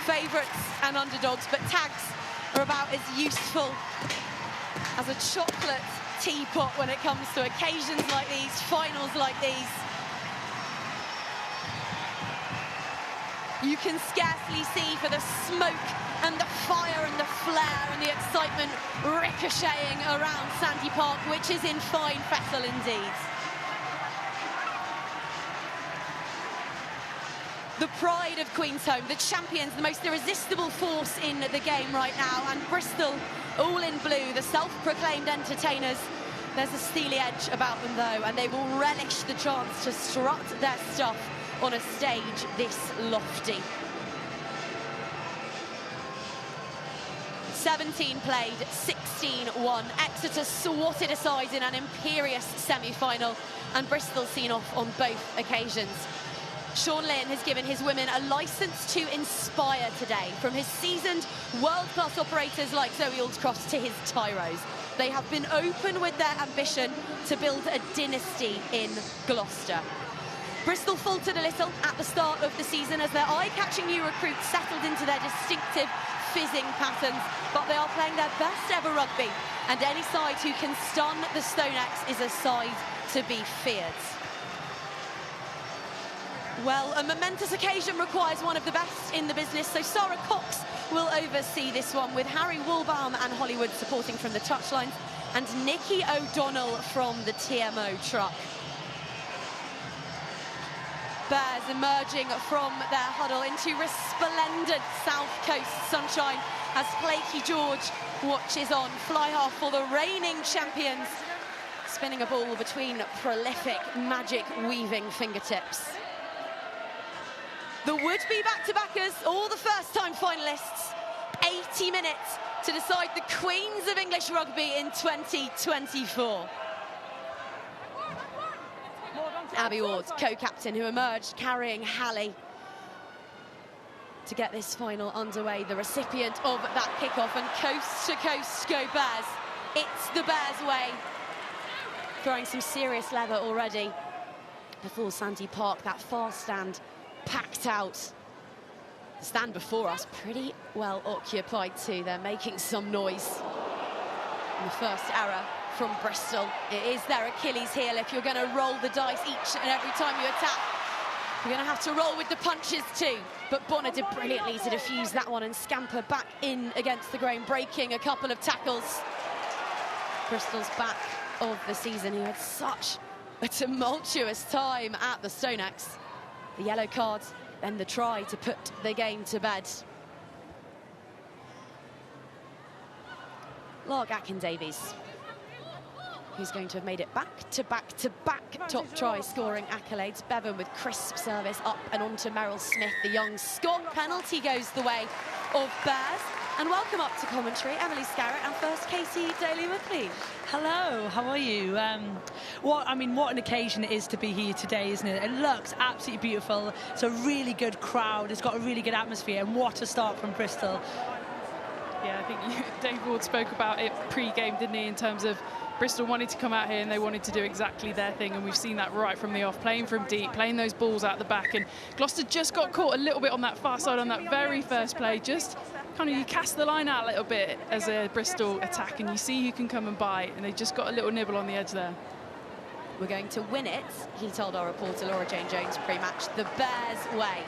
favourites and underdogs, but tags are about as useful as a chocolate teapot when it comes to occasions like these, finals like these. You can scarcely see for the smoke and the fire and the flare and the excitement ricocheting around Sandy Park, which is in fine fettle indeed. The pride of Queensholme, the champions, the most irresistible force in the game right now, and Bristol all in blue, the self-proclaimed entertainers. There's a steely edge about them though, and they will relish the chance to strut their stuff on a stage this lofty. 17 played, 16 won. Exeter swatted aside in an imperious semi-final, and Bristol seen off on both occasions. Sean Lynn has given his women a licence to inspire today, from his seasoned world-class operators like Zoe Aldcroft to his tyros. They have been open with their ambition to build a dynasty in Gloucester. Bristol faltered a little at the start of the season as their eye-catching new recruits settled into their distinctive fizzing patterns, but they are playing their best ever rugby, and any side who can stun the StoneX is a side to be feared. Well, a momentous occasion requires one of the best in the business, so Sarah Cox will oversee this one, with Harry Woolbaum and Hollywood supporting from the touchlines, and Nikki O'Donnell from the TMO truck. Bears emerging from their huddle into resplendent South Coast sunshine as 𝗟𝗂𝐾𝐽 George watches on. Fly half for the reigning champions, spinning a ball between prolific, magic weaving fingertips. The would-be back-to-backers, all the first-time finalists, 80 minutes to decide the Queens of English Rugby in 2024. Abby Ward, co-captain, who emerged carrying Hallie to get this final underway. The recipient of that kickoff, and coast to coast go Bears. It's the Bears' way. Throwing some serious leather already before Sandy Park, that far stand packed out. The stand before us pretty well occupied too. They're making some noise. And the first error from Bristol. It is their Achilles heel. If you're going to roll the dice each and every time you attack, you're going to have to roll with the punches too. But Bonner did brilliantly to defuse that one and scamper back in against the grain, breaking a couple of tackles. Bristol's back of the season, who had such a tumultuous time at the StoneX. The yellow card, then the try to put the game to bed. 𝗟𝗏𝐿𝐼𝐴, who's going to have made it back to back top try scoring accolades. Bevan with crisp service up and onto Merrill Smith, the young Scot. Penalty goes the way of Bears. And welcome up to commentary, Emily Scarrett, and first 𝗟𝗏𝐿𝐼𝐴. Hello, how are you? What an occasion it is to be here today, isn't it? It looks absolutely beautiful. It's a really good crowd. It's got a really good atmosphere, and what a start from Bristol. Yeah, I think Dave Ward spoke about it pre-game, didn't he, in terms of Bristol wanted to come out here and they wanted to do exactly their thing, and we've seen that right from the off, playing from deep, playing those balls out the back, and Gloucester just got caught a little bit on that far side on that very first play. Just kind of, you cast the line out a little bit as a Bristol attack, and you see who can come and bite, and they just got a little nibble on the edge there. We're going to win it, he told our reporter Laura Jane Jones pre-match, the Bears' way.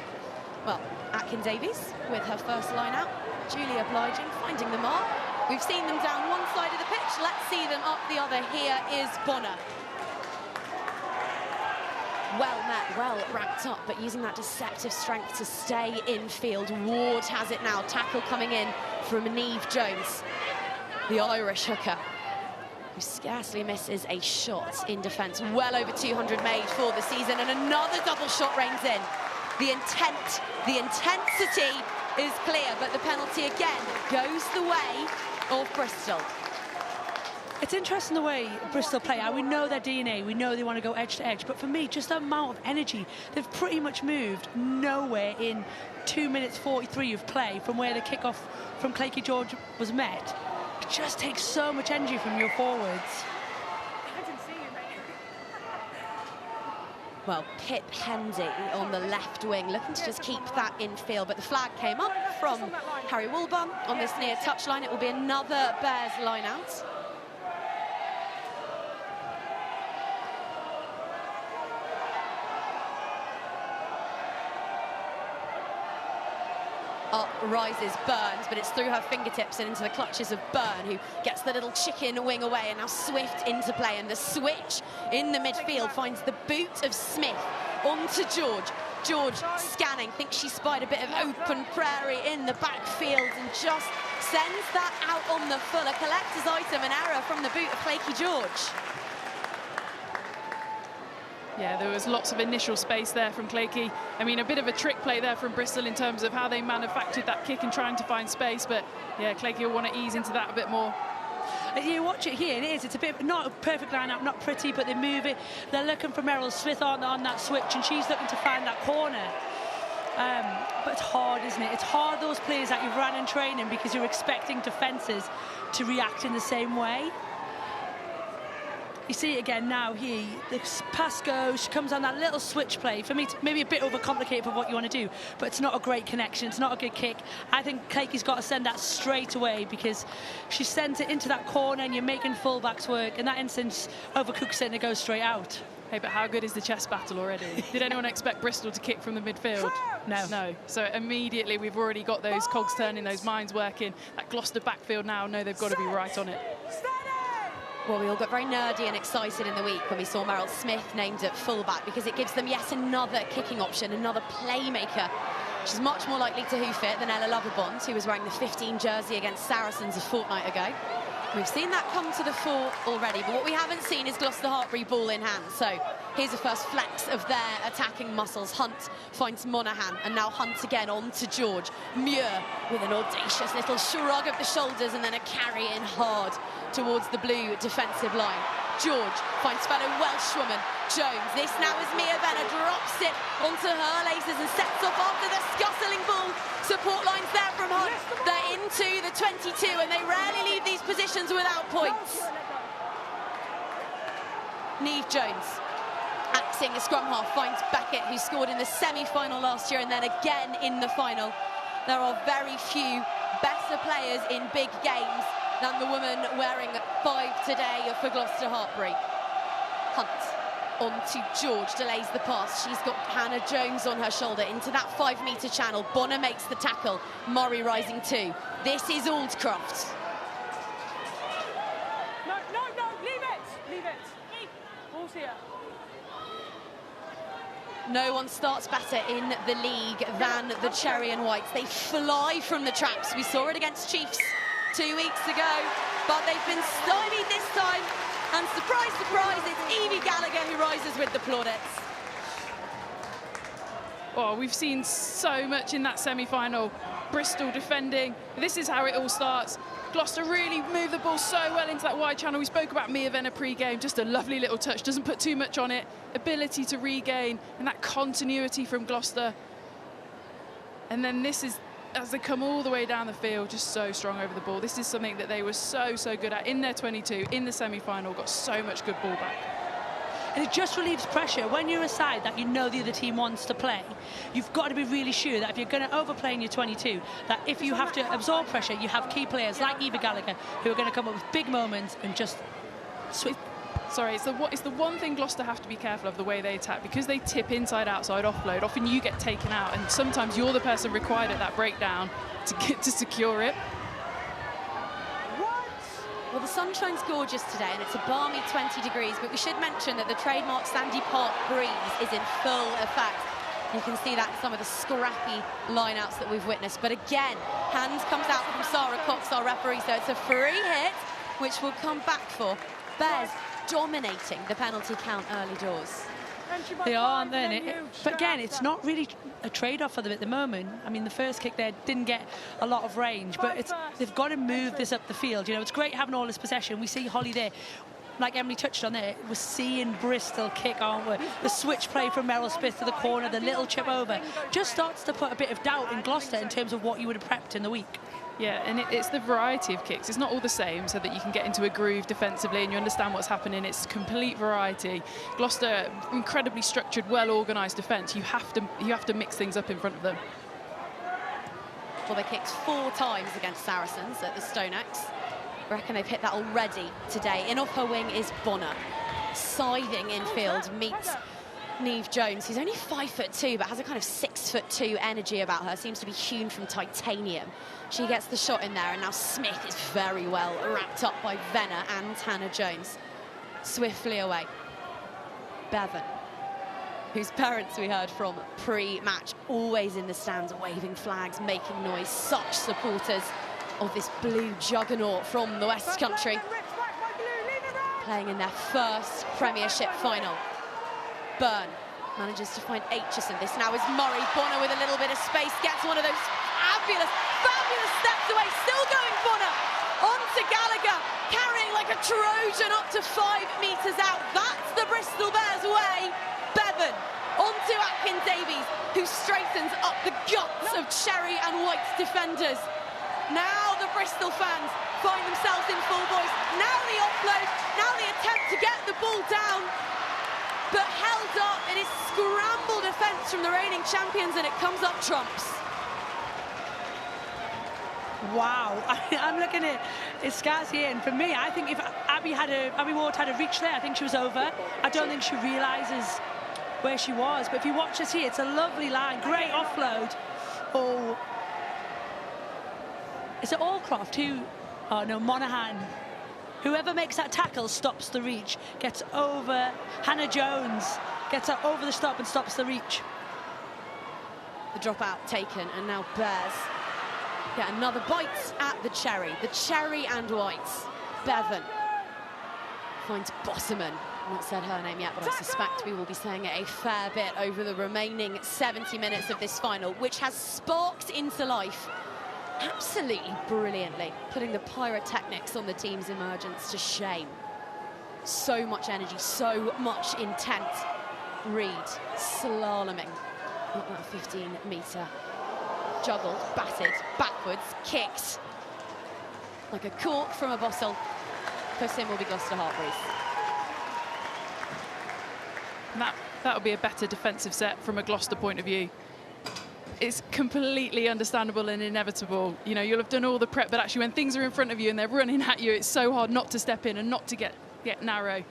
Well, 𝗟𝗏𝐿𝐼𝐴 with her first line out, Julia obliging, finding the mark. We've seen them down one side of the pitch, let's see them up the other. Here is Bonner. Well met, well racked up, but using that deceptive strength to stay in field. Ward has it now, tackle coming in from Neve Jones, the Irish hooker, who scarcely misses a shot in defence. Well over 200 made for the season, and another double shot reigns in. The intent, the intensity is clear, but the penalty again goes the way of Bristol. It's interesting the way Bristol play. We know their DNA, we know they want to go edge to edge, but for me, just the amount of energy, they've pretty much moved nowhere in 2 minutes 43 of play from where the kickoff from 𝗟𝗏𝐾𝐽 George was met. It just takes so much energy from your forwards. well, Pip Hendy on the left wing, looking to just keep that in field. But the flag came up from Harry Wilburn on this near touchline. It will be another Bears line out. Up rises Burns, but it's through her fingertips and into the clutches of Byrne, who gets the little chicken wing away, and now Swift into play, and the switch in the midfield finds the boot of Smith onto George. George scanning, thinks she spied a bit of open prairie in the backfield and just sends that out on the full. A collector's item, an error from the boot of 𝗟𝗟 George. Yeah, there was lots of initial space there from 𝗟𝗟. I mean, a bit of a trick play there from Bristol in terms of how they manufactured that kick and trying to find space. But yeah, 𝗟𝗟 will want to ease into that a bit more. You watch it here, it's a bit, not a perfect line-up, not pretty, but they move it. They're looking for Meryl Smith on that switch, and she's looking to find that corner. But it's hard, isn't it? It's hard, those players that you've ran in training, because you're expecting defences to react in the same way. You see it again now here. The pass goes, she comes on that little switch play. For me, it's maybe a bit overcomplicated for what you want to do, but it's not a great connection. It's not a good kick. I think 𝗟𝗟's got to send that straight away, because she sends it into that corner and you're making fullbacks work. In that instance, 𝗟𝗏𝐿𝐴 goes straight out. Hey, but how good is the chess battle already? Did anyone expect Bristol to kick from the midfield? No. So immediately we've already got those cogs turning, those minds working. That Gloucester backfield now know they've got to be right on it. Well, we all got very nerdy and excited in the week when we saw Meryl Smith named at fullback, because it gives them yet another kicking option, another playmaker. She's much more likely to hoof it than 𝗟𝗏𝗏𝗏𝗏, who was wearing the 15 jersey against Saracens a fortnight ago. We've seen that come to the fore already, but what we haven't seen is Gloucester-Hartpury ball in hand. So here's a first flex of their attacking muscles. Hunt finds Monaghan, and now Hunt again on to George. Muir with an audacious little shrug of the shoulders and then a carry in hard towards the blue defensive line. George finds fellow Welshwoman Jones. This now is Mia Venner, drops it onto her laces and sets off after the scuttling ball. Support lines there from Hunt. They're into the 22, and they rarely leave these positions without points. Neve Jones, acting as scrum half, finds Beckett, who scored in the semi-final last year and then again in the final. There are very few better players in big games than the woman wearing 5 today for Gloucester-Hartpury. Hunt on to George, delays the pass. She's got Hannah Jones on her shoulder into that 5-metre channel. Bonner makes the tackle. Murray rising too. This is Aldcroft. No, leave it. Ball's here. No one starts better in the league than the Cherry and Whites. They fly from the traps. We saw it against Chiefs 2 weeks ago, but they've been stymied this time. And surprise, surprise, it's 𝗥𝗏𝐿𝐴 who rises with the plaudits. Oh, we've seen so much in that semi-final. Bristol defending. This is how it all starts. Gloucester really moved the ball so well into that wide channel. We spoke about Mia Venner pre-game, just a lovely little touch, doesn't put too much on it. Ability to regain and that continuity from Gloucester. And then this is, as they come all the way down the field, just so strong over the ball. This is something that they were so good at in their 22, in the semi-final, got so much good ball back. And it just relieves pressure. When you're a side that you know the other team wants to play, you've got to be really sure that if you're going to overplay in your 22, that if you have to absorb pressure, you have key players like 𝗥𝗏𝐿𝐴 who are going to come up with big moments and just switch. Sorry, it's the one thing Gloucester have to be careful of, the way they attack, because they tip inside-outside offload. Often you get taken out, and sometimes you're the person required at that breakdown to secure it. Well, the sunshine's gorgeous today, and it's a balmy 20 degrees, but we should mention that the trademark Sandy Park breeze is in full effect. You can see that in some of the scrappy lineouts that we've witnessed. But again, hand comes out from Sarah Cox, our referee, so it's a free hit, which will come back for Bears dominating the penalty count early doors. They are, aren't they? But again, it's not really a trade-off for them at the moment. I mean, the first kick there didn't get a lot of range, but they've got to move this up the field. You know, it's great having all this possession. We see Holly there. like Emily touched on there, we're seeing Bristol kick, aren't we? The switch play from Meryl Smith to the corner, the little chip over, just starts to put a bit of doubt in Gloucester in terms of what you would have prepped in the week. Yeah, and it's the variety of kicks. It's not all the same, so that you can get into a groove defensively and you understand what's happening. It's complete variety. Gloucester, incredibly structured, well-organised defence. You have to mix things up in front of them. Well, they kicked 4 times against Saracens at the StoneX. I reckon they've hit that already today. In off her wing is Bonner. Scything infield meets Neve Jones, who's only 5'2", but has a kind of 6'2" energy about her. Seems to be hewn from titanium. She gets the shot in there, and now Smith is very well wrapped up by Venner and Hannah Jones. Swiftly away. Bethan, whose parents we heard from pre-match, always in the stands, waving flags, making noise. Such supporters of this blue juggernaut from the West Country, playing in their first Premiership final. Byrne manages to find 𝗟𝗄𝗃. This now is Murray. Bonner with a little bit of space, gets one of those fabulous steps away. Still going Bonner. On to Gallagher, carrying like a Trojan up to 5 metres out. That's the Bristol Bears way. Bethan on to 𝗥𝗲𝗃𝐽𝐽𝐻, who straightens up the guts of Cherry and White's defenders. Now the Bristol fans find themselves in full voice. Now the offload, now the attempt to get the ball down, but held up. It is scramble defence from the reigning champions, and it comes up trumps. Wow, I'm looking at 𝗟𝗏𝗃𝐽𝐽𝐻 here, and for me, I think if Abby Ward had a reach there, I think she was over. I don't think she realises where she was, but if you watch us here, it's a lovely line, great offload. Oh, is it Aldcroft who? Oh no, Monaghan. Whoever makes that tackle stops the reach, gets over. Hannah Jones gets her over the stop and stops the reach. The dropout taken, and now Bears get another bite at the Cherry and Whites. Bethan finds Bosserman. I've not said her name yet, but I suspect we will be saying it a fair bit over the remaining 70 minutes of this final, which has sparked into life absolutely brilliantly, putting the pyrotechnics on the team's emergence to shame. So much energy, so much intent. Reed slaloming up that 15-metre. Juggled, batted, backwards, kicked. Like a cork from a bottle. Puss-in will be Gloucester-Hartpury's. That'll be a better defensive set from a Gloucester point of view. It's completely understandable and inevitable. You know, you'll have done all the prep, but actually when things are in front of you and they're running at you, it's so hard not to step in and not to get narrow.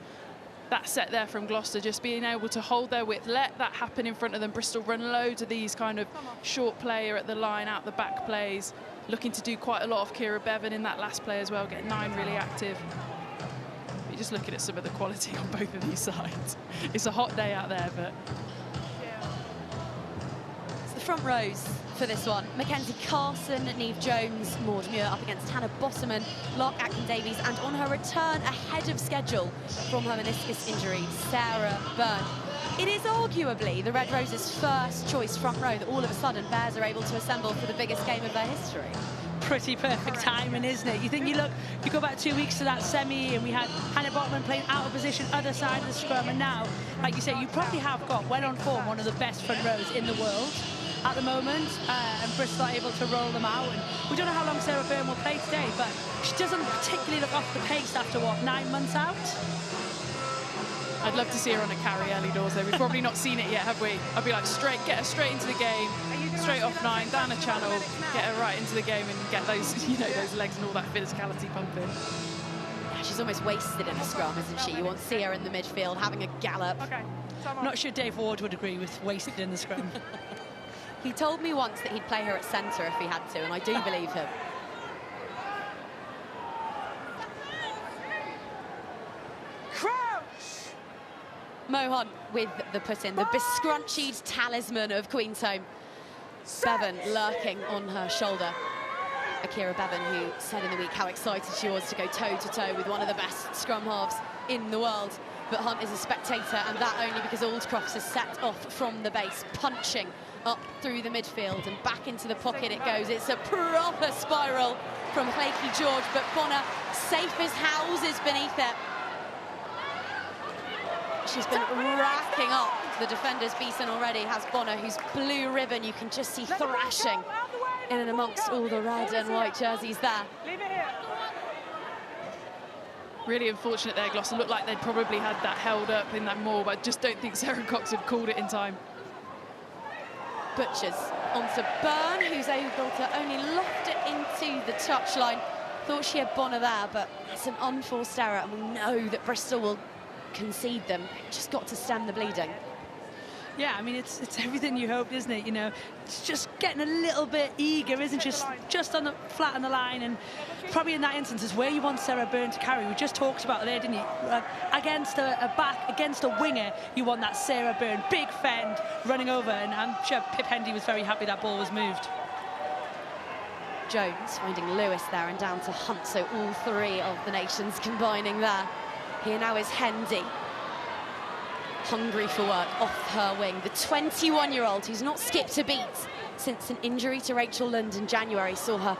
That set there from Gloucester, just being able to hold their width, let that happen in front of them. Bristol run loads of these kind of short player at the line, out the back plays, looking to do quite a lot of 𝗟𝗏𝗃𝗽 in that last play as well, get 9 really active. You're just looking at some of the quality on both of these sides. It's a hot day out there, but... It's the front rows for this one. Mackenzie Carson, Neve Jones, Maud Muir up against Hannah Bosserman, 𝗥𝗏𝗃𝗽𝗃, and on her return ahead of schedule from her meniscus injury, Sarah Beckett. It is arguably the Red Roses' first choice front row that all of a sudden Bears are able to assemble for the biggest game of their history. Pretty perfect timing, isn't it? You think you go back 2 weeks to that semi, and we had Hannah Bosserman playing out of position, other side of the scrum, and now, like you say, you probably have got, well on form, one of the best front rows in the world at the moment, and Bristol are able to roll them out. And we don't know how long Sarah Beckett will play today, but she doesn't particularly look off the pace after, what, 9 months out? I'd love to see her on a carry early doors, though. We've probably not seen it yet, have we? I'd be like, get her straight into the game, straight off 9, down a channel, get her right into the game and get those, you know, those legs and all that physicality pumping. Yeah, she's almost wasted in the scrum, isn't she? You want to see her in the midfield having a gallop. Okay. I'm not sure Dave Ward would agree with wasted in the scrum. He told me once that he'd play her at centre if he had to, and I do believe him. Mo Hunt with the put-in, the bescrunchied talisman of Queen's Home. Bethan lurking on her shoulder. 𝗟𝗏𝗃𝗽𝗃, who said in the week how excited she was to go toe-to-toe with one of the best scrum halves in the world. But Hunt is a spectator, and that only because Aldcroft has set off from the base, punching up through the midfield and back into the pocket it goes. It's a proper spiral from 𝗥𝗏𝗃𝗽𝗀𝗄 George, but Bonner safe as houses beneath it. she's been racking up the defenders. Beeson already has Bonner, whose blue ribbon you can just see thrashing in and amongst all the red and white jerseys there. Really unfortunate there, Gloucester. Looked like they'd probably had that held up in that maul, but I just don't think Sarah Cox had called it in time. Butchers onto Byrne, who's able to only loft it into the touchline. Thought she had Bonner there, but it's an unforced error, and we know that Bristol will concede them. Just got to stem the bleeding. Yeah, I mean, it's everything you hoped, isn't it? You know, it's just getting a little bit eager, isn't it? Just on the flat on the line, and probably in that instance is where you want Sarah Beckett to carry. We just talked about there, didn't you? Against a back, against a winger, you want that Sarah Beckett, big fend, running over, and I'm sure Pip Hendy was very happy that ball was moved. Jones finding Lewis there and down to Hunt, so all three of the nations combining there. Here now is Hendy, hungry for work off her wing. The 21-year-old who's not skipped a beat since an injury to Rachel Lund in January saw her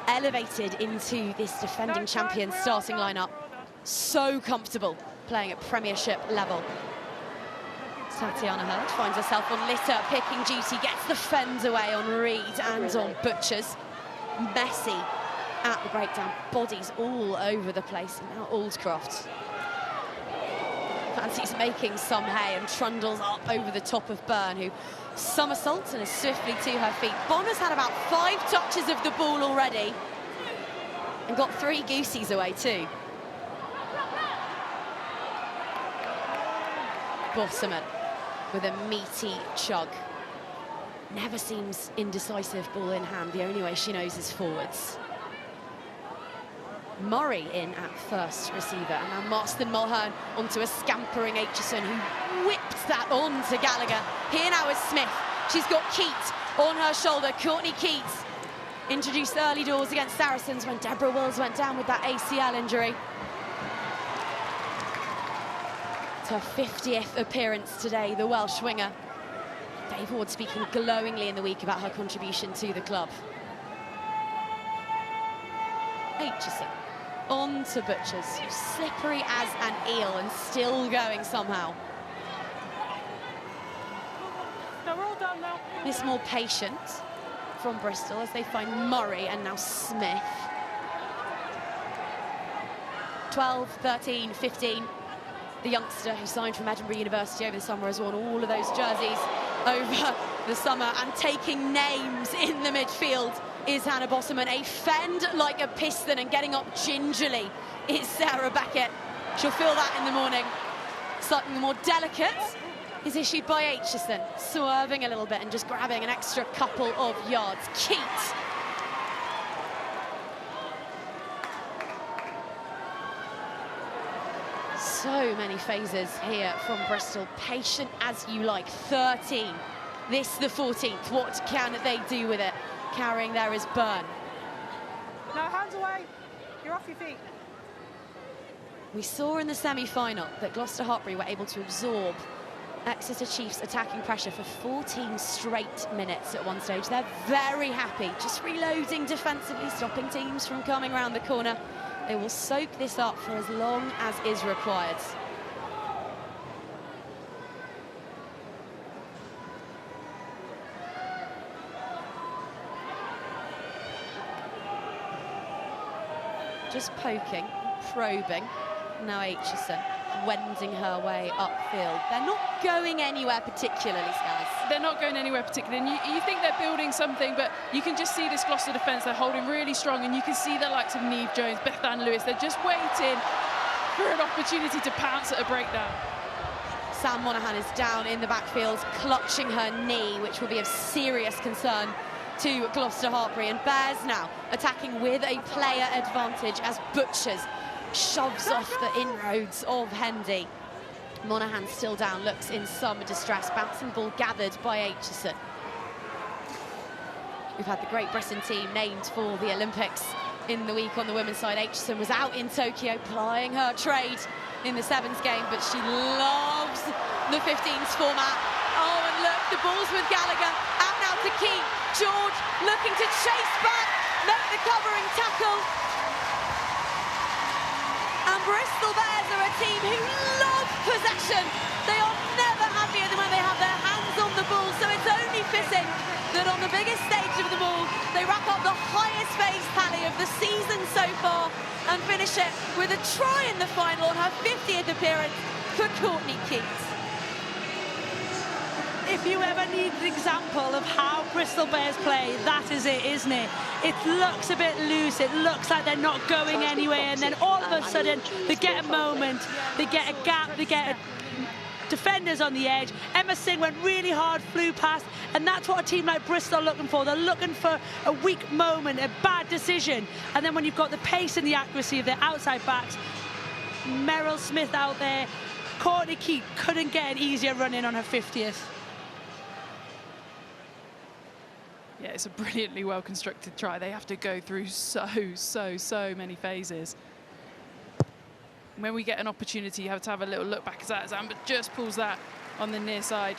elevated into this defending champion starting lineup. So comfortable playing at Premiership level. Tatyana Heard finds herself on litter picking duty, gets the fend away on Reed and on Butchers. Messy at the breakdown, bodies all over the place. And now Aldcroft fancies making some hay and trundles up over the top of Byrne, who somersaults and is swiftly to her feet. Bonner's had about 5 touches of the ball already and got 3 goosies away too. Bosserman with a meaty chug. Never seems indecisive, ball in hand. The only way she knows is forwards. Murray in at first receiver, and now Marston Mulhern onto a scampering 𝗟𝗄𝗃, who whipped that on to Gallagher. Here now is Smith. She's got Keat on her shoulder. Courtney Keat introduced early doors against Saracens when Deborah Wills went down with that ACL injury. It's her 50th appearance today, the Welsh winger. Dave Ward speaking glowingly in the week about her contribution to the club. 𝗟𝗄𝗃 on to Butchers, who's slippery as an eel and still going somehow. No, we're all done now. This more patient from Bristol as they find Murray and now Smith. 12, 13, 15. The youngster who signed from Edinburgh University over the summer has worn all of those jerseys over the summer, and taking names in the midfield is Hannah Bosserman. A fend like a piston and getting up gingerly is Sarah Beckett. She'll feel that in the morning. Something more delicate is issued by 𝗟𝗄𝗃, swerving a little bit and just grabbing an extra couple of yards. Keat. So many phases here from Bristol. Patient as you like. 13. This the 14th. What can they do with it? Carrying there is Byrne. No, hands away. You're off your feet. We saw in the semi-final that Gloucester-Hartpury were able to absorb Exeter Chiefs attacking pressure for 14 straight minutes at one stage. They're very happy, just reloading defensively, stopping teams from coming round the corner. They will soak this up for as long as is required. Just poking, probing. Now 𝗟𝗄𝗃 wending her way upfield. They're not going anywhere particularly, Skaz. They're not going anywhere particularly, and you think they're building something, but you can just see this Gloucester defence. They're holding really strong, and you can see the likes of Neve Jones, Bethan Lewis. They're just waiting for an opportunity to pounce at a breakdown. Sam Monaghan is down in the backfield, clutching her knee, which will be of serious concern to Gloucester-Hartpury. And Bears now attacking with a player advantage as Butchers shoves off the inroads of Hendy. Monaghan still down, looks in some distress. Bouncing ball gathered by 𝗟𝗄𝗃. We've had the Great Britain team named for the Olympics in the week on the women's side. 𝗟𝗄𝗃 was out in Tokyo plying her trade in the sevens game, but she loves the 15s format. Oh, and look, the ball's with Gallagher. Out now to Keat. George looking to chase back, make the covering tackle. And Bristol Bears are a team who love possession. They are never happier than when they have their hands on the ball, so it's only fitting that on the biggest stage of them all, they rack up the highest face tally of the season so far and finish it with a try in the final on her 50th appearance for 𝗂𝗏𝗏𝐾𝐽𝐿. If you ever need an example of how Bristol Bears play, that is it, isn't it? It looks a bit loose, it looks like they're not going anywhere, and then all of a sudden they get a moment, they get a gap, they get defenders on the edge. Emma Singh went really hard, flew past, and that's what a team like Bristol are looking for. They're looking for a weak moment, a bad decision, and then when you've got the pace and the accuracy of their outside backs, Meryl Smith out there, 𝗂𝗏𝗏𝐾𝐽𝐿 couldn't get an easier run in on her 50th. Yeah, it's a brilliantly well-constructed try. They have to go through so many phases. When we get an opportunity, you have to have a little look back as Amber just pulls that on the near side.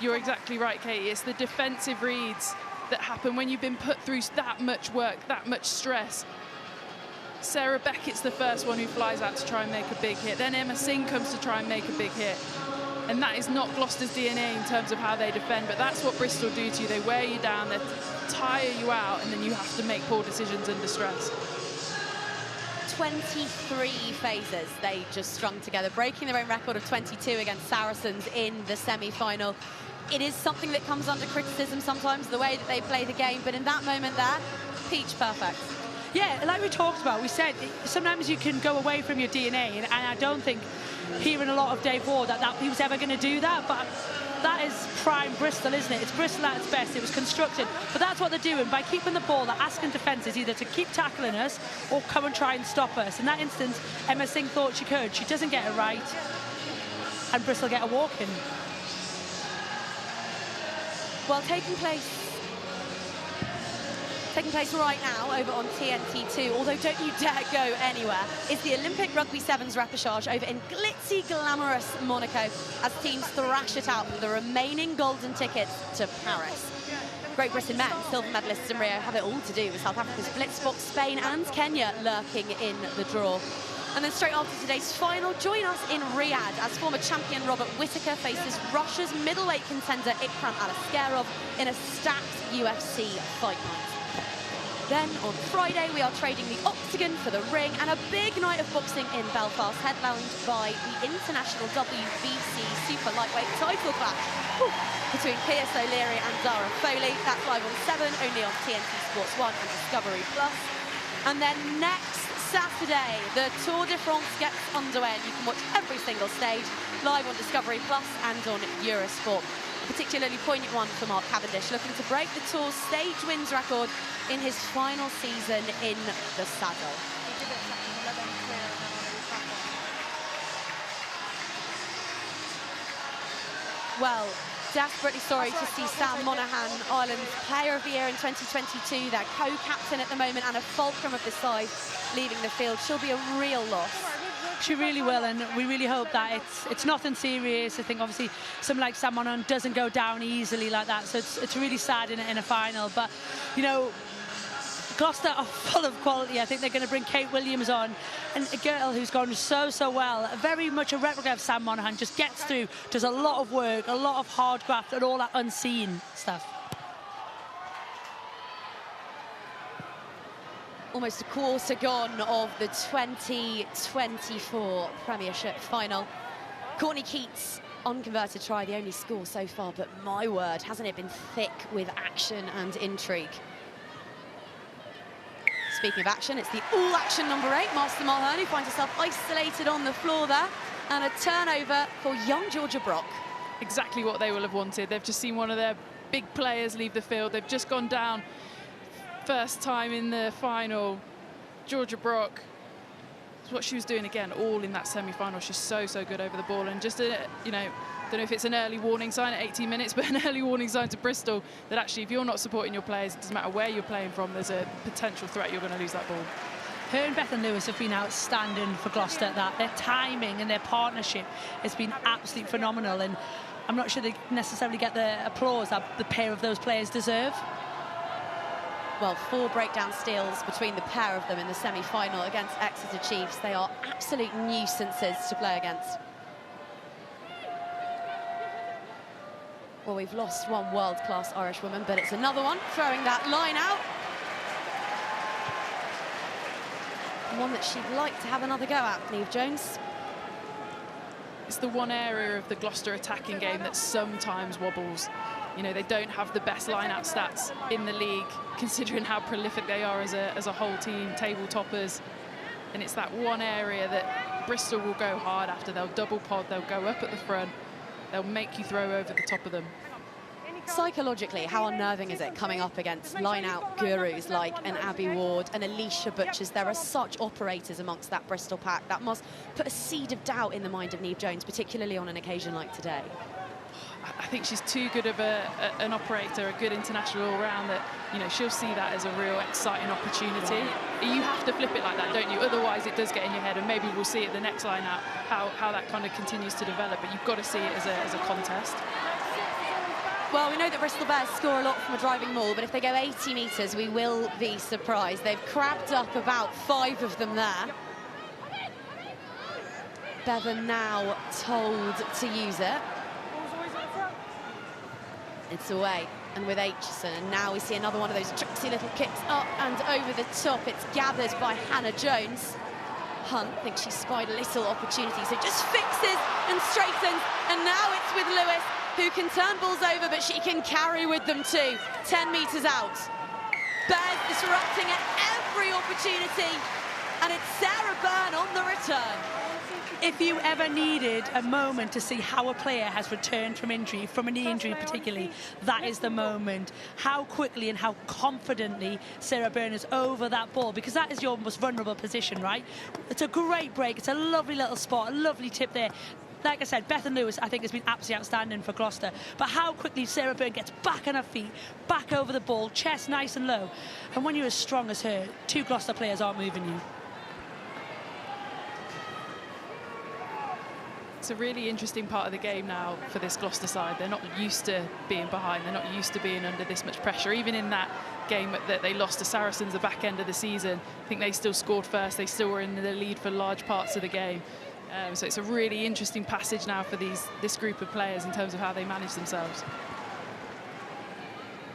You're exactly right, Katie. It's the defensive reads that happen when you've been put through that much work, that much stress. Sarah Beckett's the first one who flies out to try and make a big hit. Then Emma Singh comes to try and make a big hit. And that is not Gloucester's DNA in terms of how they defend, but that's what Bristol do to you. They wear you down, they tire you out, and then you have to make poor decisions under stress. 23 phases they just strung together, breaking their own record of 22 against Saracens in the semi-final. It is something that comes under criticism sometimes, the way that they play the game, but in that moment there, peach perfect. Yeah, like we talked about, we said sometimes you can go away from your DNA, and I don't think hearing a lot of Dave Ward that he was ever going to do that, but that is prime Bristol, isn't it? It's Bristol at its best. It was constructed, but that's what they're doing. By keeping the ball, they're asking defences either to keep tackling us or come and try and stop us. In that instance, Emma Singh thought she could. She doesn't get it right, and Bristol get a walk in. Well, taking place right now over on TNT2, although don't you dare go anywhere, is the Olympic Rugby Sevens repechage over in glitzy, glamorous Monaco as teams thrash it out for the remaining golden tickets to Paris. Great Britain men, silver medalists in Rio, have it all to do with South Africa's Blitzbox, Spain and Kenya lurking in the draw. And then straight after today's final, join us in Riyadh as former champion Robert Whittaker faces Russia's middleweight contender 𝗥𝗏𝗏𝗏𝐿 in a stacked UFC fight night. Then on Friday, we are trading the Octagon for the ring and a big night of boxing in Belfast, headlined by the international WBC super lightweight title clash between Piers O'Leary and Zara Foley. That's live on 7, only on TNT Sports 1 and Discovery+. And then next Saturday, the Tour de France gets underway and you can watch every single stage live on Discovery+ and on Eurosport. A particularly poignant one for Mark Cavendish, looking to break the Tour's stage wins record in his final season in the saddle. Well, desperately sorry to see Sam Monaghan, Ireland's Player of the Year in 2022, their co-captain at the moment and a fulcrum of the side, leaving the field. She'll be a real loss. She really will, and we really hope that it's nothing serious. I think obviously someone like Sam Monaghan doesn't go down easily like that, so it's really sad in a final. But you know, Gloucester are full of quality. I think they're going to bring Kate Williams on, and a girl who's gone so well, very much a replica of Sam Monaghan, just gets through, does a lot of work, a lot of hard graft and all that unseen stuff. Almost a quarter gone of the 2024 Premiership final. 𝗂𝗏𝗏𝐾𝐽𝐿 unconverted try, the only score so far, but my word, hasn't it been thick with action and intrigue? Speaking of action, it's the all-action number 8, Master Mulhern, who finds herself isolated on the floor there, and a turnover for young Georgia Brock. Exactly what they will have wanted. They've just seen one of their big players leave the field. They've just gone down. First time in the final. Georgia Brock, what she was doing again, all in that semi-final. She's so good over the ball, and just you know, don't know if it's an early warning sign at 18 minutes, but an early warning sign to Bristol that actually, if you're not supporting your players, it doesn't matter where you're playing from, there's a potential threat you're going to lose that ball. Her and Bethan Lewis have been outstanding for Gloucester at that. Their timing and their partnership has been absolutely phenomenal, and I'm not sure they necessarily get the applause that the pair of those players deserve. Well, 4 breakdown steals between the pair of them in the semi-final against Exeter Chiefs. They are absolute nuisances to play against. Well, we've lost one world-class Irish woman, but it's another one throwing that line out. One that she'd like to have another go at, Neve Jones. It's the one area of the Gloucester attacking game that sometimes wobbles. You know, they don't have the best line-out stats in the league, considering how prolific they are as a whole team, table toppers. And it's that one area that Bristol will go hard after. They'll double pod, they'll go up at the front, they'll make you throw over the top of them. Psychologically, how unnerving is it coming up against line-out gurus like an Abby Ward and 𝗟𝐿𝐿 Butchers? There are such operators amongst that Bristol pack that must put a seed of doubt in the mind of Neve Jones, particularly on an occasion like today. I think she's too good of an operator, a good international all-round, that, you know, she'll see that as a real exciting opportunity. You have to flip it like that, don't you? Otherwise it does get in your head, and maybe we'll see at the next line out how that kind of continues to develop, but you've got to see it as a contest. Well, we know that Bristol Bears score a lot from a driving maul, but if they go 80 metres, we will be surprised. They've crabbed up about 5 of them there. Bethan now told to use it. It's away, and with Aitchison, and now we see another one of those tricksy little kicks up and over the top. It's gathered by Hannah Jones. Hunt thinks she spied a little opportunity, so just fixes and straightens, and now it's with Lewis, who can turn balls over, but she can carry with them too. 10 metres out. Bears disrupting at every opportunity, and it's Sarah Byrne on the return. If you ever needed a moment to see how a player has returned from injury, from a knee injury particularly, that is the moment. How quickly and how confidently Sarah Byrne is over that ball, because that is your most vulnerable position, right? It's a great break. It's a lovely little spot, a lovely tip there. Like I said, Bethan Lewis, I think, has been absolutely outstanding for Gloucester. But how quickly Sarah Byrne gets back on her feet, back over the ball, chest nice and low. And when you're as strong as her, 2 Gloucester players aren't moving you. It's a really interesting part of the game now for this Gloucester side. They're not used to being behind. They're not used to being under this much pressure. Even in that game that they lost to Saracens the back end of the season, I think they still scored first. They still were in the lead for large parts of the game. So it's a really interesting passage now for this group of players in terms of how they manage themselves.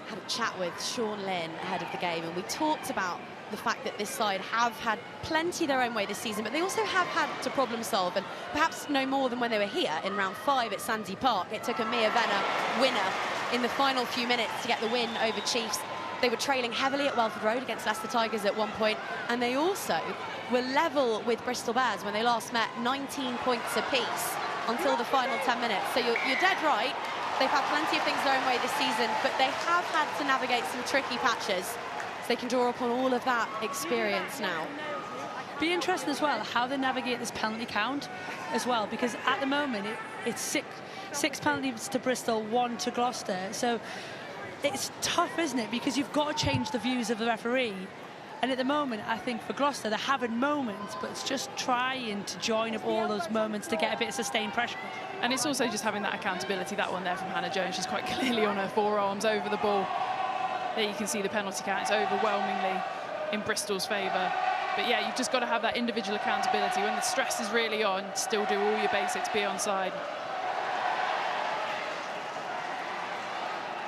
Had a chat with Sean Lynn ahead of the game, and we talked about the fact that this side have had plenty their own way this season, but they also have had to problem solve, and perhaps no more than when they were here in round 5 at Sandy Park. It took a Mia Venner winner in the final few minutes to get the win over Chiefs. They were trailing heavily at Welford Road against Leicester Tigers at one point, and they also were level with Bristol Bears when they last met, 19 points apiece until the final 10 minutes. So you're dead right. They've had plenty of things their own way this season, but they have had to navigate some tricky patches. So they can draw upon all of that experience now. Be interesting as well how they navigate this penalty count as well, because at the moment it's six penalties to Bristol, 1 to Gloucester. So it's tough, isn't it? Because you've got to change the views of the referee. And at the moment, I think for Gloucester, they're having moments, but it's just trying to join up all those moments to get a bit of sustained pressure. And it's also just having that accountability, that one there from Hannah Jones. She's quite clearly on her forearms over the ball. There you can see the penalty count. It's overwhelmingly in Bristol's favour. But yeah, you've just got to have that individual accountability. When the stress is really on, still do all your basics, be onside.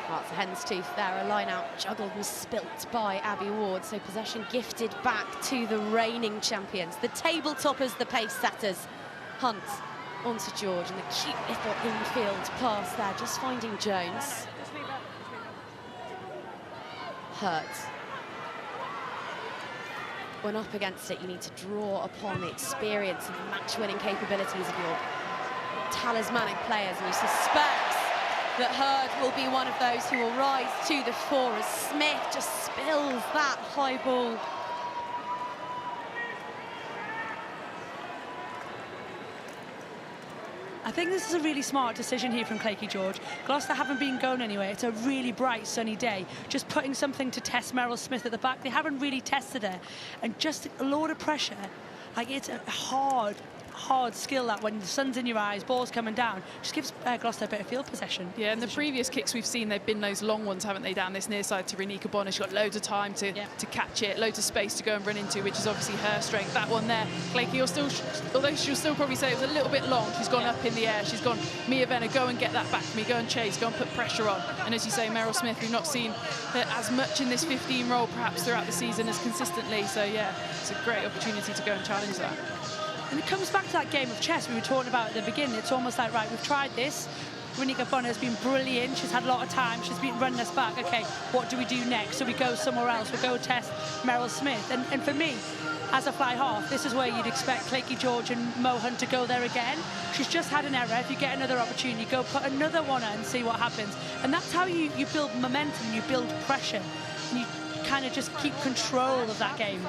Well, it's a hen's tooth there, a line out juggled and spilt by Abby Ward, so possession gifted back to the reigning champions, the table toppers, the pace setters. Hunt onto George, and the cute little infield pass there, just finding Jones. Heard. When up against it, you need to draw upon the experience and the match-winning capabilities of your talismanic players, and you suspect that Heard will be one of those who will rise to the fore as Smith just spills that high ball. I think this is a really smart decision here from 𝗟𝗂𝐽 George. Gloucester haven't been going anywhere. It's a really bright, sunny day. Just putting something to test Merrill Smith at the back. They haven't really tested her. And just a load of pressure. Like, it's a hard hard skill that when the sun's in your eyes, ball's coming down, just gives Gloucester a bit of field possession. Yeah, and the previous kicks we've seen, they've been those long ones, haven't they, down this near side to 𝗍𝗍 George. She's got loads of time to catch it, loads of space to go and run into, which is obviously her strength. That one there, 𝗥𝗍𝗽𝗂𝐻𝑆𝑡ll, although she'll still probably say it was a little bit long, she's gone up in the air, she's gone, Mia Venner, go and get that back for me, go and chase, go and put pressure on. And as you say, Meryl Smith, we've not seen her as much in this 15 role perhaps throughout the season as consistently, so yeah, it's a great opportunity to go and challenge that. And it comes back to that game of chess we were talking about at the beginning. It's almost like, right, we've tried this. 𝗍𝗍 George has been brilliant. She's had a lot of time. She's been running us back. OK, what do we do next? So we go somewhere else. We go test Meryl Smith. And for me, as a fly half, this is where you'd expect 𝗥𝗍𝗽 George and Mo Hunt to go there again. She's just had an error. If you get another opportunity, go put another one in and see what happens. And that's how you build momentum, you build pressure, and you kind of just keep control of that game.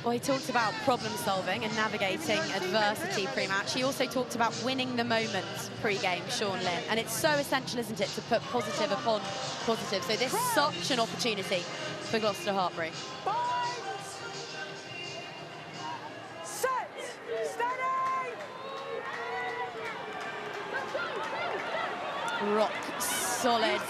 Well, he talked about problem solving and navigating adversity pre-match. He also talked about winning the moment pre-game, Sean Lynn. And it's so essential, isn't it, to put positive upon positive. So this is such an opportunity for Gloucester-Hartpury. Set, steady! Rock solid.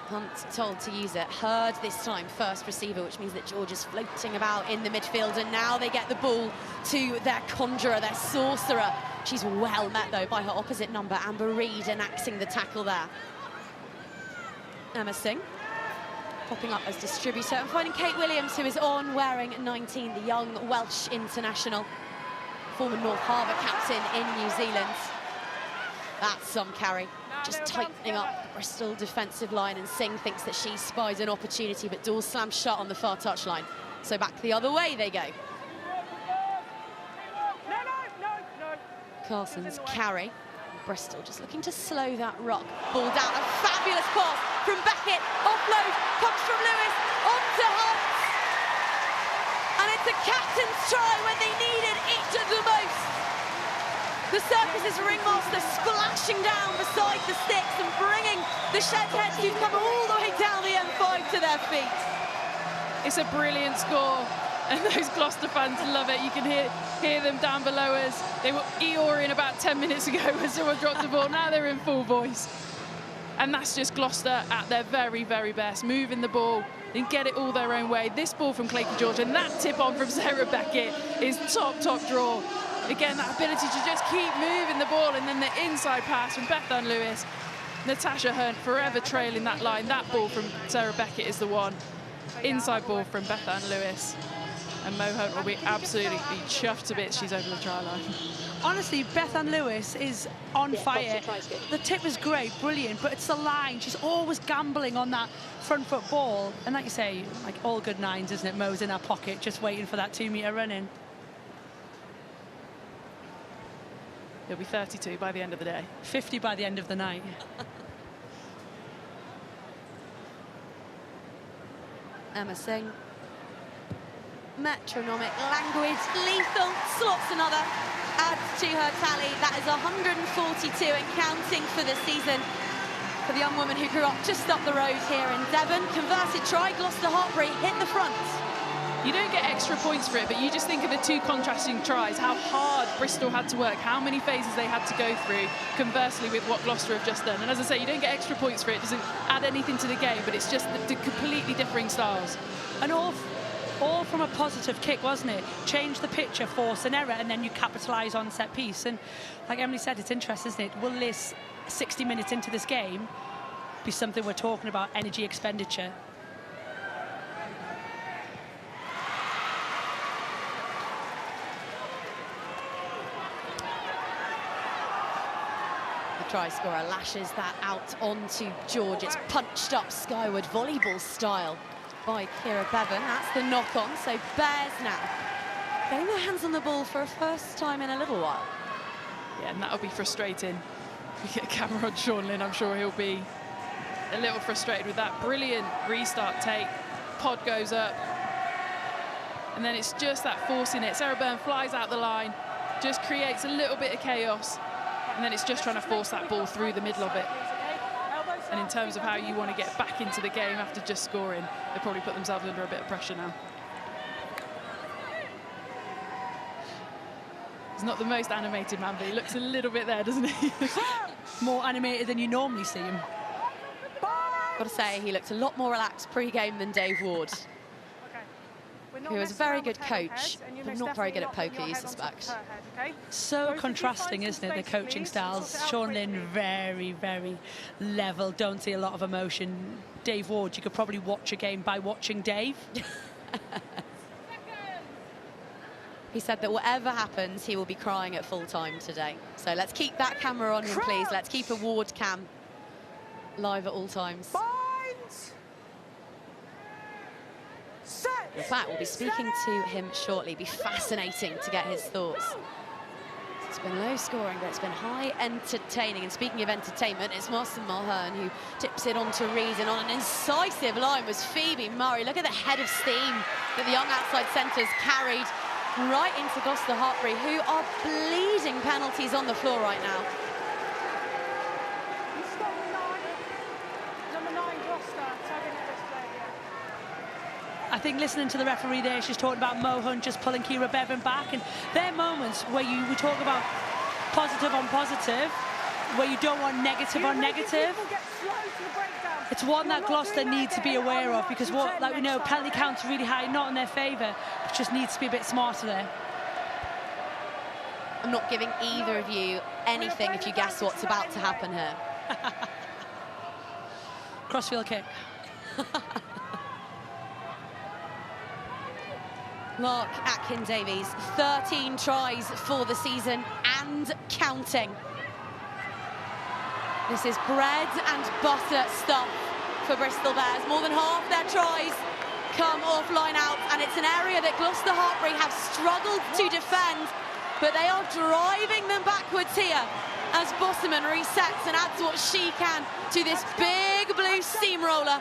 Hunt told to use it. Heard this time first receiver, which means that George is floating about in the midfield, and now they get the ball to their conjurer, their sorcerer. She's well met, though, by her opposite number, Amber Reid, enacting the tackle there. Emma Singh popping up as distributor, and finding Kate Williams, who is on, wearing 19, the young Welsh international, former North Harbour captain in New Zealand. That's some carry. Just tightening up the Bristol defensive line, and Singh thinks that she spies an opportunity, but doors slam shut on the far touchline. So back the other way they go. Carson's carry. Bristol just looking to slow that rock. Ball down, a fabulous pass from Beckett. Offload comes from Lewis onto Hunt. And it's a captain's try when they needed it the most. The Circus's ringmaster splashing down beside the sticks and bringing the Shedheads, who've come all the way down the M5, to their feet. It's a brilliant score, and those Gloucester fans love it. You can hear them down below us. They were eoring about 10 minutes ago when someone dropped the ball. Now they're in full voice. And that's just Gloucester at their very, very best, moving the ball and get it all their own way. This ball from 𝗥𝗍𝗽 George and that tip on from Sarah Beckett is top draw. Again, that ability to just keep moving the ball, and then the inside pass from Bethan Lewis. Natasha Heard forever trailing that line. That ball from Sarah Beckett is the one. Inside ball from Bethan Lewis. And Mo Hunt will be absolutely chuffed to bits she's over the try line. Honestly, Bethan Lewis is on fire. The tip is great, brilliant, but it's the line. She's always gambling on that front foot ball. And like you say, like all good nines, isn't it? Mo's in her pocket, just waiting for that 2-metre run in. He'll be 32 by the end of the day. 50 by the end of the night. Emma Singh. Metronomic language, lethal, slots another, adds to her tally. That is 142 and counting for the season for the young woman who grew up just up the road here in Devon. Converted try, Gloucester-Hartpury hit the front. You don't get extra points for it, but you just think of the two contrasting tries, how hard Bristol had to work, how many phases they had to go through, conversely with what Gloucester have just done. And as I say, you don't get extra points for it. It doesn't add anything to the game, but it's just the completely differing styles. And all from a positive kick, wasn't it? Change the picture, force an error, and then you capitalise on set piece. And like Emily said, it's interesting, isn't it? Will this 60 minutes into this game be something we're talking about, energy expenditure? Try scorer lashes that out onto George. It's punched up skyward, volleyball style by 𝗥𝗍𝗽. That's the knock-on. So Bears now getting their hands on the ball for a first time in a little while. Yeah, and that'll be frustrating. We get a camera on Sean Lynn, I'm sure he'll be a little frustrated with that. Brilliant restart take. Pod goes up. And then it's just that forcing it. Sarah Byrne flies out the line, just creates a little bit of chaos. And then it's just trying to force that ball through the middle of it. And in terms of how you want to get back into the game after just scoring, they probably put themselves under a bit of pressure now. He's not the most animated man, but he looks a little bit there, doesn't he? More animated than you normally see him. Got to say, he looked a lot more relaxed pre-game than Dave Ward, who is a very good coach, but not very good at poker, you suspect. So contrasting, isn't it, the coaching styles? Sean Lynn, very, very level, don't see a lot of emotion. Dave Ward, you could probably watch a game by watching Dave. He said that whatever happens, he will be crying at full time today. So let's keep that camera on him, please. Let's keep a Ward cam live at all times. In fact, we'll be speaking to him shortly. Be fascinating to get his thoughts. It's been low scoring, but it's been high entertaining. And speaking of entertainment, it's Sam Monaghan who tips it on to Reed. And on an incisive line was Phoebe Murray. Look at the head of steam that the young outside centres carried right into Gloucester-Hartpury, who are bleeding penalties on the floor right now. I think listening to the referee there, she's talking about Mo Hunt just pulling 𝗟𝗏𝐃𝐽 back, and there are moments where we talk about positive on positive, where you don't want negative on negative. It's one that Gloucester need to be aware of, because like we know, penalty counts really high, not in their favour, but just needs to be a bit smarter there. I'm not giving either of you anything if you guess what's about to happen here. Crossfield kick. 𝗥𝗏𝗃𝐽𝐫, 13 tries for the season and counting. This is bread and butter stuff for Bristol Bears. More than half their tries come off line out, and it's an area that Gloucester-Hartpury have struggled to defend, but they are driving them backwards here as Bosserman resets and adds what she can to this big blue steamroller.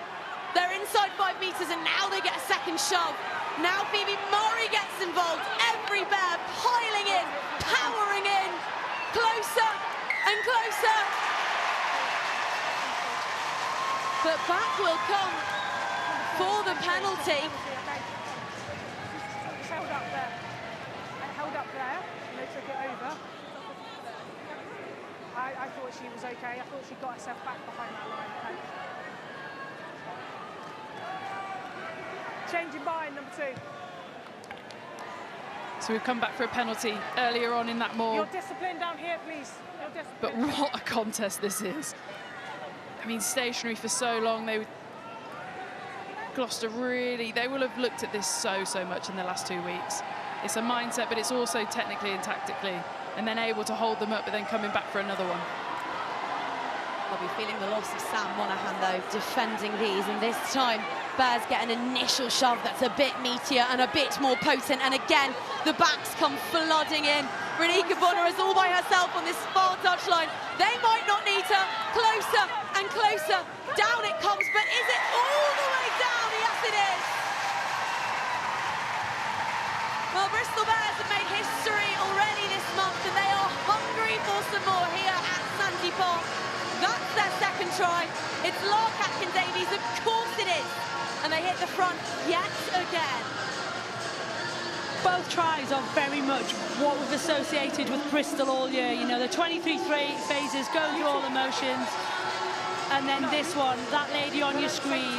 They're inside 5 metres, and now they get a second shove. Now Phoebe Murray gets involved. Every Bear piling in, powering in, closer and closer. But back will come for the penalty. It's held up there. And held up there, and they took it over. I thought she was okay. I thought she got herself back behind that line. Changing mind, number 2. So we've come back for a penalty earlier on in that more. Your discipline down here, please. But what a contest this is. I mean, stationary for so long. Gloucester really, they will have looked at this so much in the last 2 weeks. It's a mindset, but it's also technically and tactically, and then able to hold them up, but then coming back for another one. I'll be feeling the loss of Sam Monaghan, though, defending these, and this time Bears get an initial shove that's a bit meatier and a bit more potent, and again the backs come flooding in. 𝗟𝗏𝐃𝐽𝐫 is all by herself on this far touchline. They might not need her. Closer and closer. Down it comes, but is it all the way down? Yes, it is. Well, Bristol Bears have made history already this month, and they are hungry for some more here at Sandy Park. That's their second try. It's 𝗟𝗏𝗃𝐽𝐫, of course it is. And they hit the front yet again. Both tries are very much what we've associated with Bristol all year. You know, the 23 phases, go through all the motions. And then this one, that lady on your screen,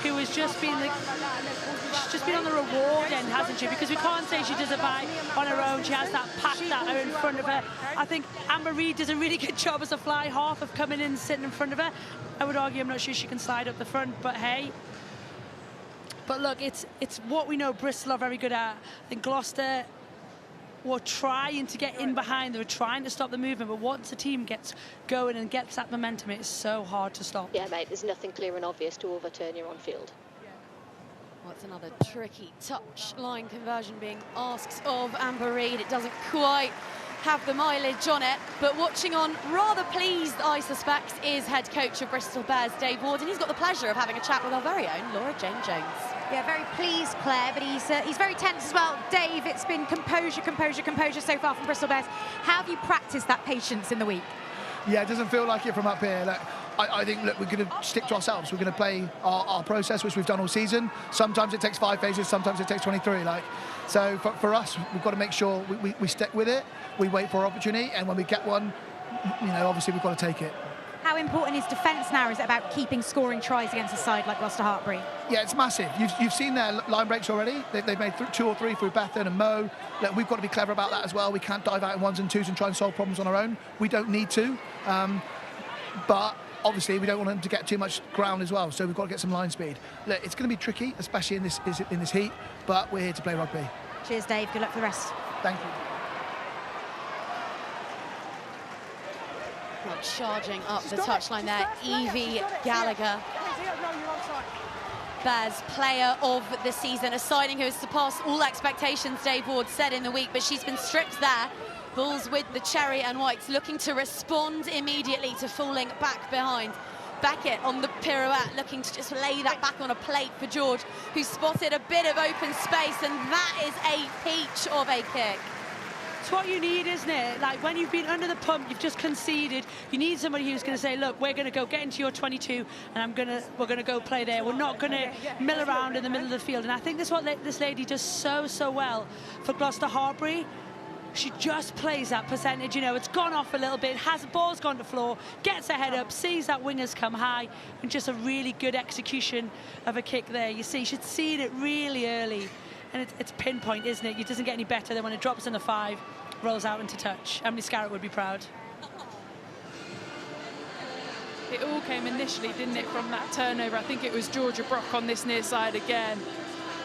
who has just been she's just been on the reward end, hasn't she? Because we can't say she does it on her own. She has that pack that are in front of her. I think Amber Reid does a really good job as a fly half of coming in and sitting in front of her. I would argue I'm not sure she can slide up the front, but hey. But look, it's what we know Bristol are very good at. I think Gloucester were trying to get in behind. They were trying to stop the movement, but once the team gets going and gets that momentum, it's so hard to stop. Yeah, mate, there's nothing clear and obvious to overturn you on field. Well, it's another tricky touch line conversion being asked of Amber Reid. It doesn't quite have the mileage on it, but watching on, rather pleased, I suspect, is head coach of Bristol Bears, Dave Ward, and he's got the pleasure of having a chat with our very own Lleucu George. Yeah, very pleased, Claire, but he's very tense as well. Dave, it's been composure so far from Bristol Bears. How have you practiced that patience in the week? Yeah, it doesn't feel like it from up here. Look, I think, look, we're going to stick to ourselves. We're going to play our process, which we've done all season. Sometimes it takes 5 phases, sometimes it takes 23. So for us, we've got to make sure we stick with it. We wait for our opportunity, and when we get one, obviously we've got to take it. How important is defence now? Is it about keeping scoring tries against a side like Gloucester-Hartpury? Yeah, it's massive. You've seen their line breaks already. They've made 2 or 3 through Bethan and Mo. Look, we've got to be clever about that as well. We can't dive out in 1s and 2s and try and solve problems on our own. We don't need to. But obviously, we don't want them to get too much ground as well, so we've got to get some line speed. Look, it's going to be tricky, especially in this heat, but we're here to play rugby. Cheers, Dave. Good luck for the rest. Thank you. Well, charging up the touchline there, 𝗥𝗲𝐿𝐴, Bears player of the season, a signing who has surpassed all expectations, Dave Ward said in the week, but she's been stripped there. Bulls with the cherry and whites looking to respond immediately to falling back behind. Beckett on the pirouette, looking to just lay that back on a plate for George, who spotted a bit of open space, and that is a peach of a kick. It's what you need, isn't it? Like, when you've been under the pump, you've just conceded. You need somebody who's going to say, look, we're going to go get into your 22, and we're going to go play there. We're not going to mill around in the middle of the field. And I think that's what this lady does so well for Gloucester-Hartpury. She just plays that percentage, it's gone off a little bit, the ball's gone to floor, gets her head up, sees that wingers come high, and just a really good execution of a kick there. You see, she'd seen it really early, and it's pinpoint, isn't it? It doesn't get any better than when it drops in the 5, rolls out into touch. Emily Scarrett would be proud. It all came initially, didn't it, from that turnover? I think it was Georgia Brock on this near side again.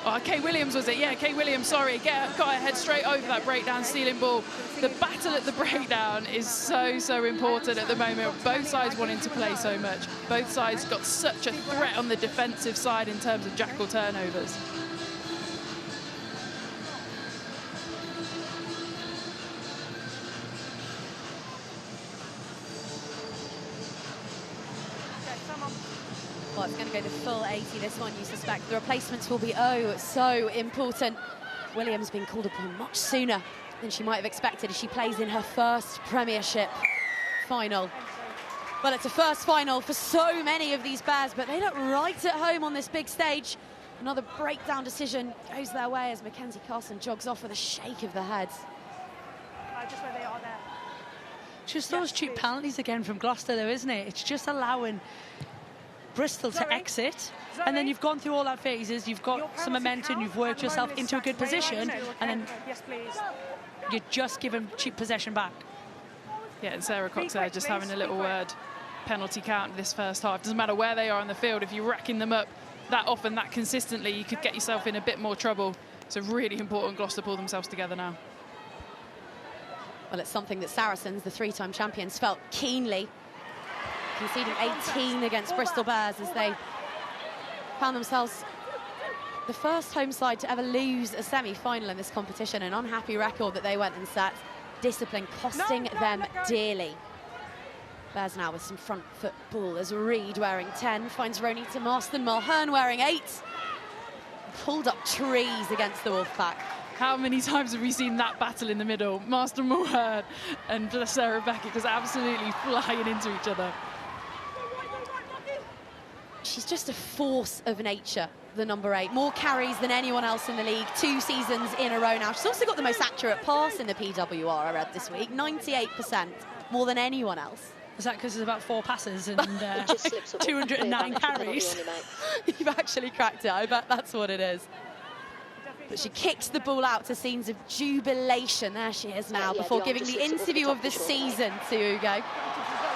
Oh, Kay Williams was it? Yeah, Kay Williams, sorry. Got her head straight over that breakdown stealing ball. The battle at the breakdown is so important at the moment. Both sides wanting to play so much. Both sides got such a threat on the defensive side in terms of jackal turnovers. Well, it's going to go the full 80, this one, you suspect. The replacements will be so important. Williams being called upon much sooner than she might have expected as she plays in her first Premiership final. Well, it's a first final for so many of these Bears, but they look right at home on this big stage. Another breakdown decision goes their way as Mackenzie Carson jogs off with a shake of the head. Just where they are there. Just those cheap penalties again from Gloucester, though, isn't it? It's just allowing Bristol to exit, and then you've gone through all that phases, you've got some momentum, you've worked yourself into a good position, and then you're just given cheap possession back. Yeah, and Sarah Cox there just having a little word. Penalty count this first half. Doesn't matter where they are on the field, if you're racking them up that often, that consistently, you could get yourself in a bit more trouble. So really important Gloucester pull themselves together now. Well, it's something that Saracens, the 3-time champions, felt keenly, conceding 18 against Bristol Bears as they found themselves the first home side to ever lose a semi-final in this competition, an unhappy record that they went and set. Discipline costing them dearly. Bears now with some front foot ball as Reed wearing 10 finds Ronita Marston, Mulhern wearing 8. Pulled up trees against the Wolfpack. How many times have we seen that battle in the middle? Marston Mulhern and Sarah Beckett just absolutely flying into each other. She's just a force of nature, the number 8. More carries than anyone else in the league, 2 seasons in a row now. She's also got the most accurate pass in the PWR, I read this week, 98%, more than anyone else. Is that because there's about 4 passes and 209 carries? You've actually cracked it, I bet that's what it is. But she kicks the ball out to scenes of jubilation. There she is now, before giving the interview of the season to 𝗥𝗲𝐿𝐴.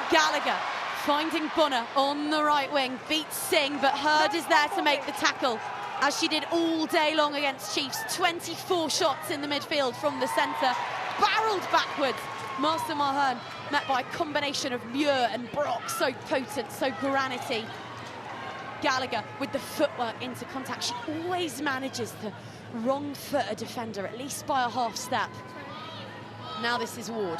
Gallagher finding Bonner on the right wing, beats Singh, but Heard is there to make the tackle, as she did all day long against Chiefs. 24 shots in the midfield from the centre, barreled backwards. Marston Mulhern met by a combination of Muir and Brock, so potent, so granity. Gallagher with the footwork into contact. She always manages to wrong foot a defender, at least by a half step. Now this is Ward.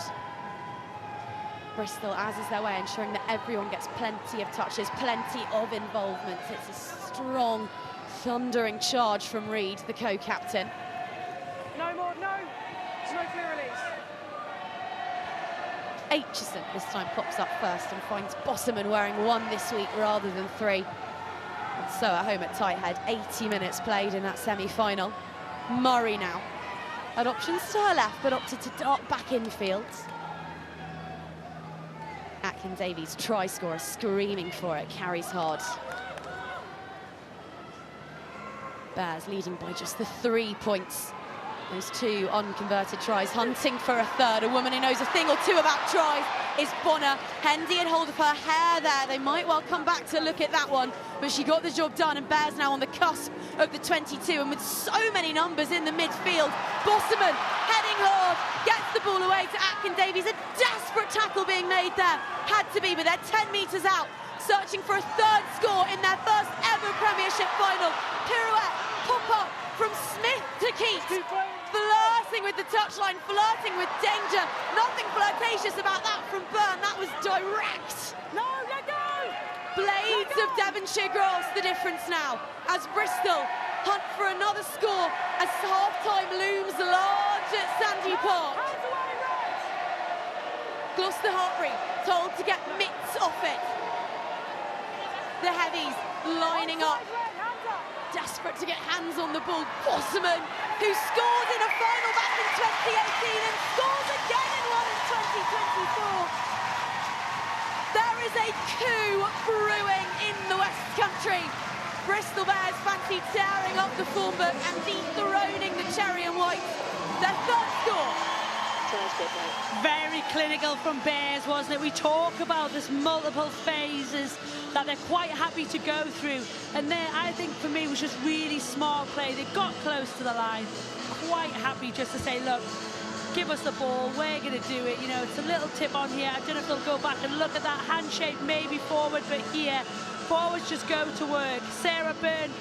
Bristol, as is their way, ensuring that everyone gets plenty of touches, plenty of involvement. It's a strong, thundering charge from Reed, the co-captain. No more, no. There's no clear release. Aitchison this time pops up first and finds Bosserman wearing 1 this week rather than 3. And so at home at Tighthead, 80 minutes played in that semi-final. Murray now had options to her left, but opted to dart back infield. 𝗥𝗲𝐽𝐽𝐻𝐿, try scorer, screaming for it, carries hard. Bears leading by just the 3 points. Those 2 unconverted tries, hunting for a third. A woman who knows a thing or two about tries is Bonner. Hendy had hold of her hair there. They might well come back to look at that one, but she got the job done, and Bears now on the cusp of the 22, and with so many numbers in the midfield. Bosserman heading hard, gets the ball away to 𝗥𝗲𝐽𝐽𝐻𝐿. A desperate tackle being made there. Had to be, but they're 10 metres out, searching for a third score in their first ever Premiership final. Pirouette, pop-up from Smith to Keat. Flirting with the touchline, flirting with danger. Nothing flirtatious about that from Byrne. That was direct. No, let go! Blades of Devonshire grass the difference now, as Bristol hunt for another score as half-time looms large at Sandy Park. Gloucester-Hartpury told to get mitts off it. The heavies lining up, desperate to get hands on the ball. Bosserman, who scored in a final back in 2018 and scores again in one in 2024. There is a coup brewing in the West Country. Bristol Bears fancy tearing up the form book and dethroning the Cherry and White. Their third score. Very clinical from Bears, wasn't it? We talk about this multiple phases that they're quite happy to go through, and there, I think for me, was just really smart play. They got close to the line, quite happy just to say, look, give us the ball, we're going to do it. You know, it's a little tip on here. I don't know if they'll go back and look at that handshake, maybe forward, but here, forwards just go to work. Sarah Beckett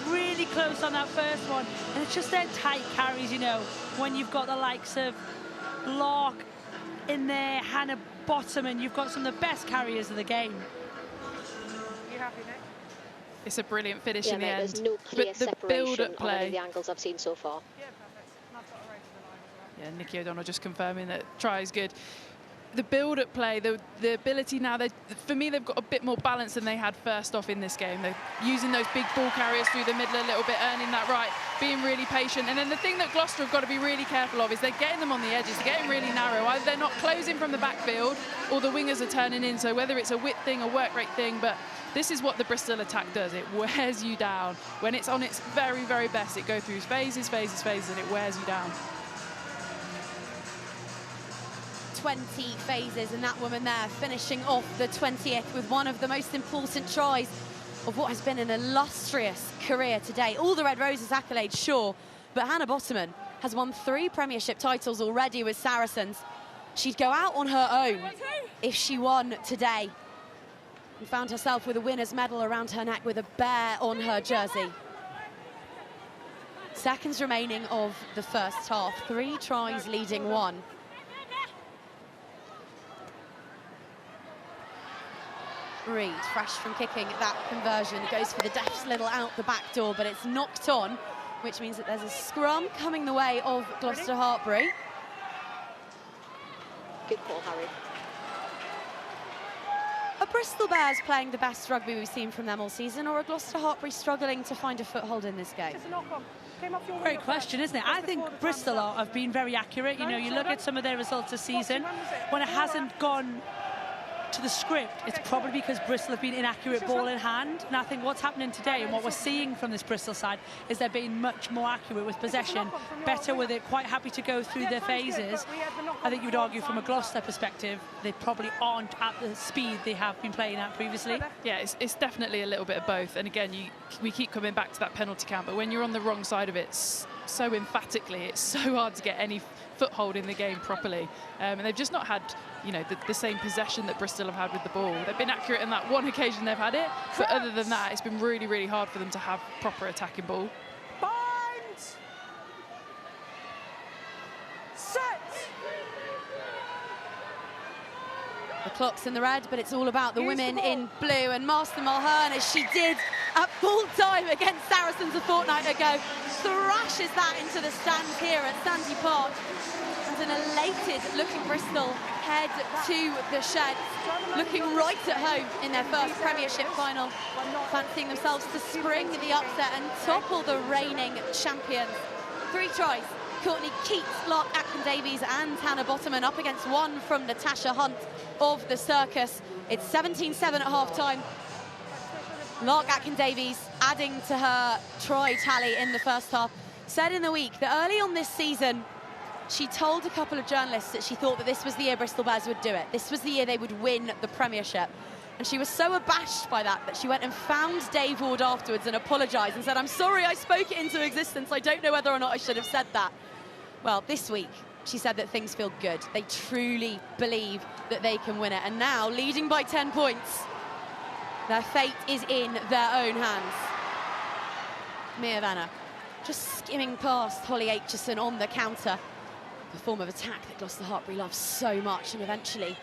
really close on that first one, and it's just their tight carries, you know, when you've got the likes of Lark in there, Hannah Bottom, you've got some of the best carriers of the game. You happy, Nick? It's a brilliant finish Yeah, in the mate, end. there's no clear But the separation build-up on play. any of the angles I've seen so far. Yeah, perfect. And I've got a race to the line as well. Yeah, Nikki O'Donnell just confirming that try is good. The build-up play, the ability now, for me, they've got a bit more balance than they had first off in this game. They're using those big ball carriers through the middle a little bit, earning that right, being really patient. And then the thing that Gloucester have got to be really careful of is they're getting them on the edges, they're getting really narrow. Either they're not closing from the backfield or the wingers are turning in. So whether it's a width thing, a work rate thing, but this is what the Bristol attack does. It wears you down. When it's on its very, very best, it goes through phases, and it wears you down. 20 phases, and that woman there finishing off the 20th with one of the most important tries of what has been an illustrious career today. All the Red Roses accolades, sure, but Hannah Botterman has won 3 Premiership titles already with Saracens. She'd go out on her own if she won today, and found herself with a winner's medal around her neck with a bear on her jersey. Seconds remaining of the first half, 3 tries leading 1. Reed, fresh from kicking that conversion, goes for the deft little out the back door, but it's knocked on, which means that there's a scrum coming the way of Gloucester-Hartpury. Good call, Harry. Are Bristol Bears playing the best rugby we've seen from them all season, or are Gloucester-Hartpury struggling to find a foothold in this game? Just a knock on. Came off your Great question, isn't it? I think Bristol have been very accurate. You know, you look at some of their results this season, when it hasn't gone to the script, it's probably because Bristol have been inaccurate ball in hand. And I think what's happening today and what we're seeing from this Bristol side is they're being much more accurate with possession, better with it, quite happy to go through their phases. I think you would argue from a Gloucester perspective, they probably aren't at the speed they have been playing at previously. Yeah, it's definitely a little bit of both. And again, we keep coming back to that penalty count, but when you're on the wrong side of it so emphatically, it's so hard to get any foothold in the game properly. And they've just not had, you know, the same possession that Bristol have had with the ball. They've been accurate in that one occasion they've had it, but other than that, it's been really, really hard for them to have proper attacking ball. Bind! Set! The clock's in the red, but it's all about the women in blue, and Master Mulhern, as she did at full time against Saracens a fortnight ago, thrashes that into the stands here at Sandy Park. And and elated looking Bristol head to the shed, looking right at home in their first Premiership final, fancying themselves to spring the upset and topple the reigning champions. 3 tries, Courtney Keats, 𝗥𝗏𝗄𝗃 and Hannah Bottoman up against 1 from Natasha Hunt of the Circus. It's 17-7 at half-time. 𝗥𝗏𝗄𝗃 adding to her try tally in the first half. Said in the week that early on this season, she told a couple of journalists that she thought that this was the year Bristol Bears would do it. This was the year they would win the Premiership. And she was so abashed by that she went and found Dave Ward afterwards and apologised and said, "I'm sorry I spoke it into existence. I don't know whether or not I should have said that." Well, this week, she said that things feel good. They truly believe that they can win it. And now, leading by 10 points, their fate is in their own hands. Mia Venner just skimming past Holly Aitchison on the counter. The form of attack that Gloucester-Hartpury loves so much, and eventually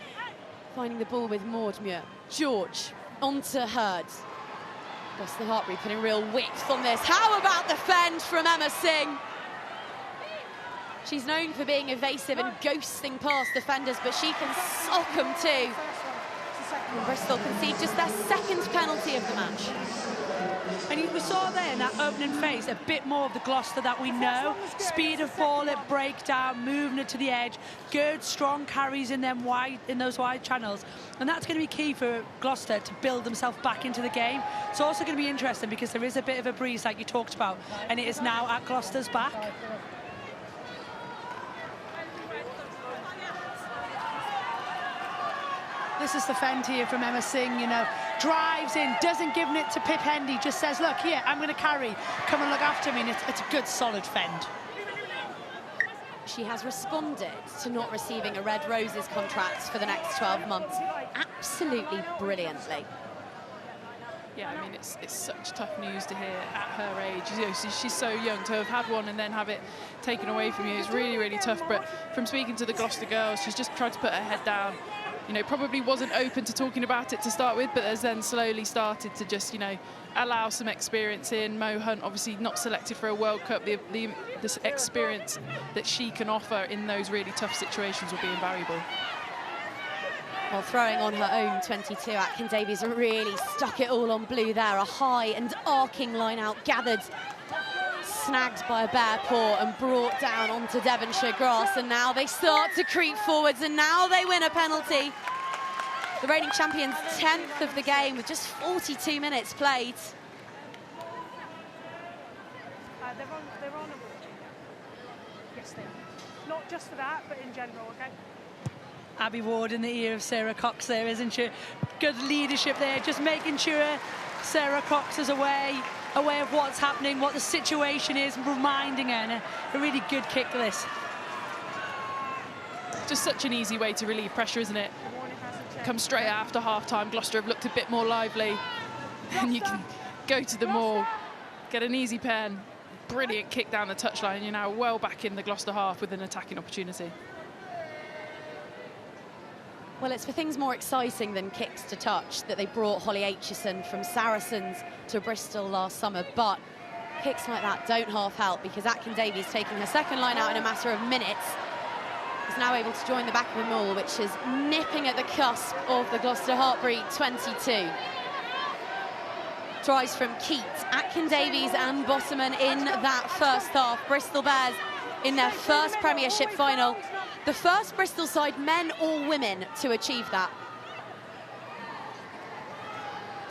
finding the ball with Maud Muir. George onto Heard. Gloucester-Hartpury putting real width on this. How about the fend from Emma Singh? She's known for being evasive and ghosting past defenders, but she can sock them too. And Bristol concede just their 2nd penalty of the match. And we saw there in that opening phase a bit more of the Gloucester that we know. Speed of ball, it breakdown, moving it to the edge, good, strong carries in those wide channels. And that's going to be key for Gloucester to build themselves back into the game. It's also going to be interesting because there is a bit of a breeze like you talked about, and it is now at Gloucester's back. This is the fend here from Emma Singh, you know, drives in, doesn't give it to Pip Hendy, just says, look, here, I'm going to carry, come and look after me, and it's a good, solid fend. She has responded to not receiving a Red Roses contract for the next 12 months absolutely brilliantly. Yeah, I mean, it's such tough news to hear at her age. You know, she's so young to have had one and then have it taken away from you. It's really, really tough. But from speaking to the Gloucester girls, she's just tried to put her head down. You know, probably wasn't open to talking about it to start with, but has then slowly started to just, you know, allow some experience in. Mo Hunt, obviously not selected for a World Cup. This experience that she can offer in those really tough situations will be invaluable. While throwing on her own 22, 𝗥𝗏𝗄𝗃 really stuck it all on blue there. A high and arcing line out gathered, snagged by a bare paw and brought down onto Devonshire grass. And now they start to creep forwards, and now they win a penalty. The reigning champions, 10th of the game with just 42 minutes played. They're on a ball. Yes, they are. Not just for that, but in general, okay? Abby Ward in the ear of Sarah Cox there, isn't she? Good leadership there, just making sure Sarah Cox is aware of what's happening, what the situation is, reminding her. And a really good kick, this. Just such an easy way to relieve pressure, isn't it? Come straight after half-time. Gloucester have looked a bit more lively. And you can go to the maul, get an easy pen, brilliant kick down the touchline. You're now well back in the Gloucester half with an attacking opportunity. Well, it's for things more exciting than kicks to touch that they brought Holly Aitchison from Saracens to Bristol last summer. But kicks like that don't half help, because 𝗥𝗏𝗄𝗃, taking her 2nd line out in a matter of minutes, is now able to join the back of the maul, which is nipping at the cusp of the Gloucester-Hartpury 22. Tries from Keats, 𝗥𝗏𝗄𝗃 and Bottoman in that first half. Bristol Bears in their first Premiership final. The first Bristol side, men or women, to achieve that.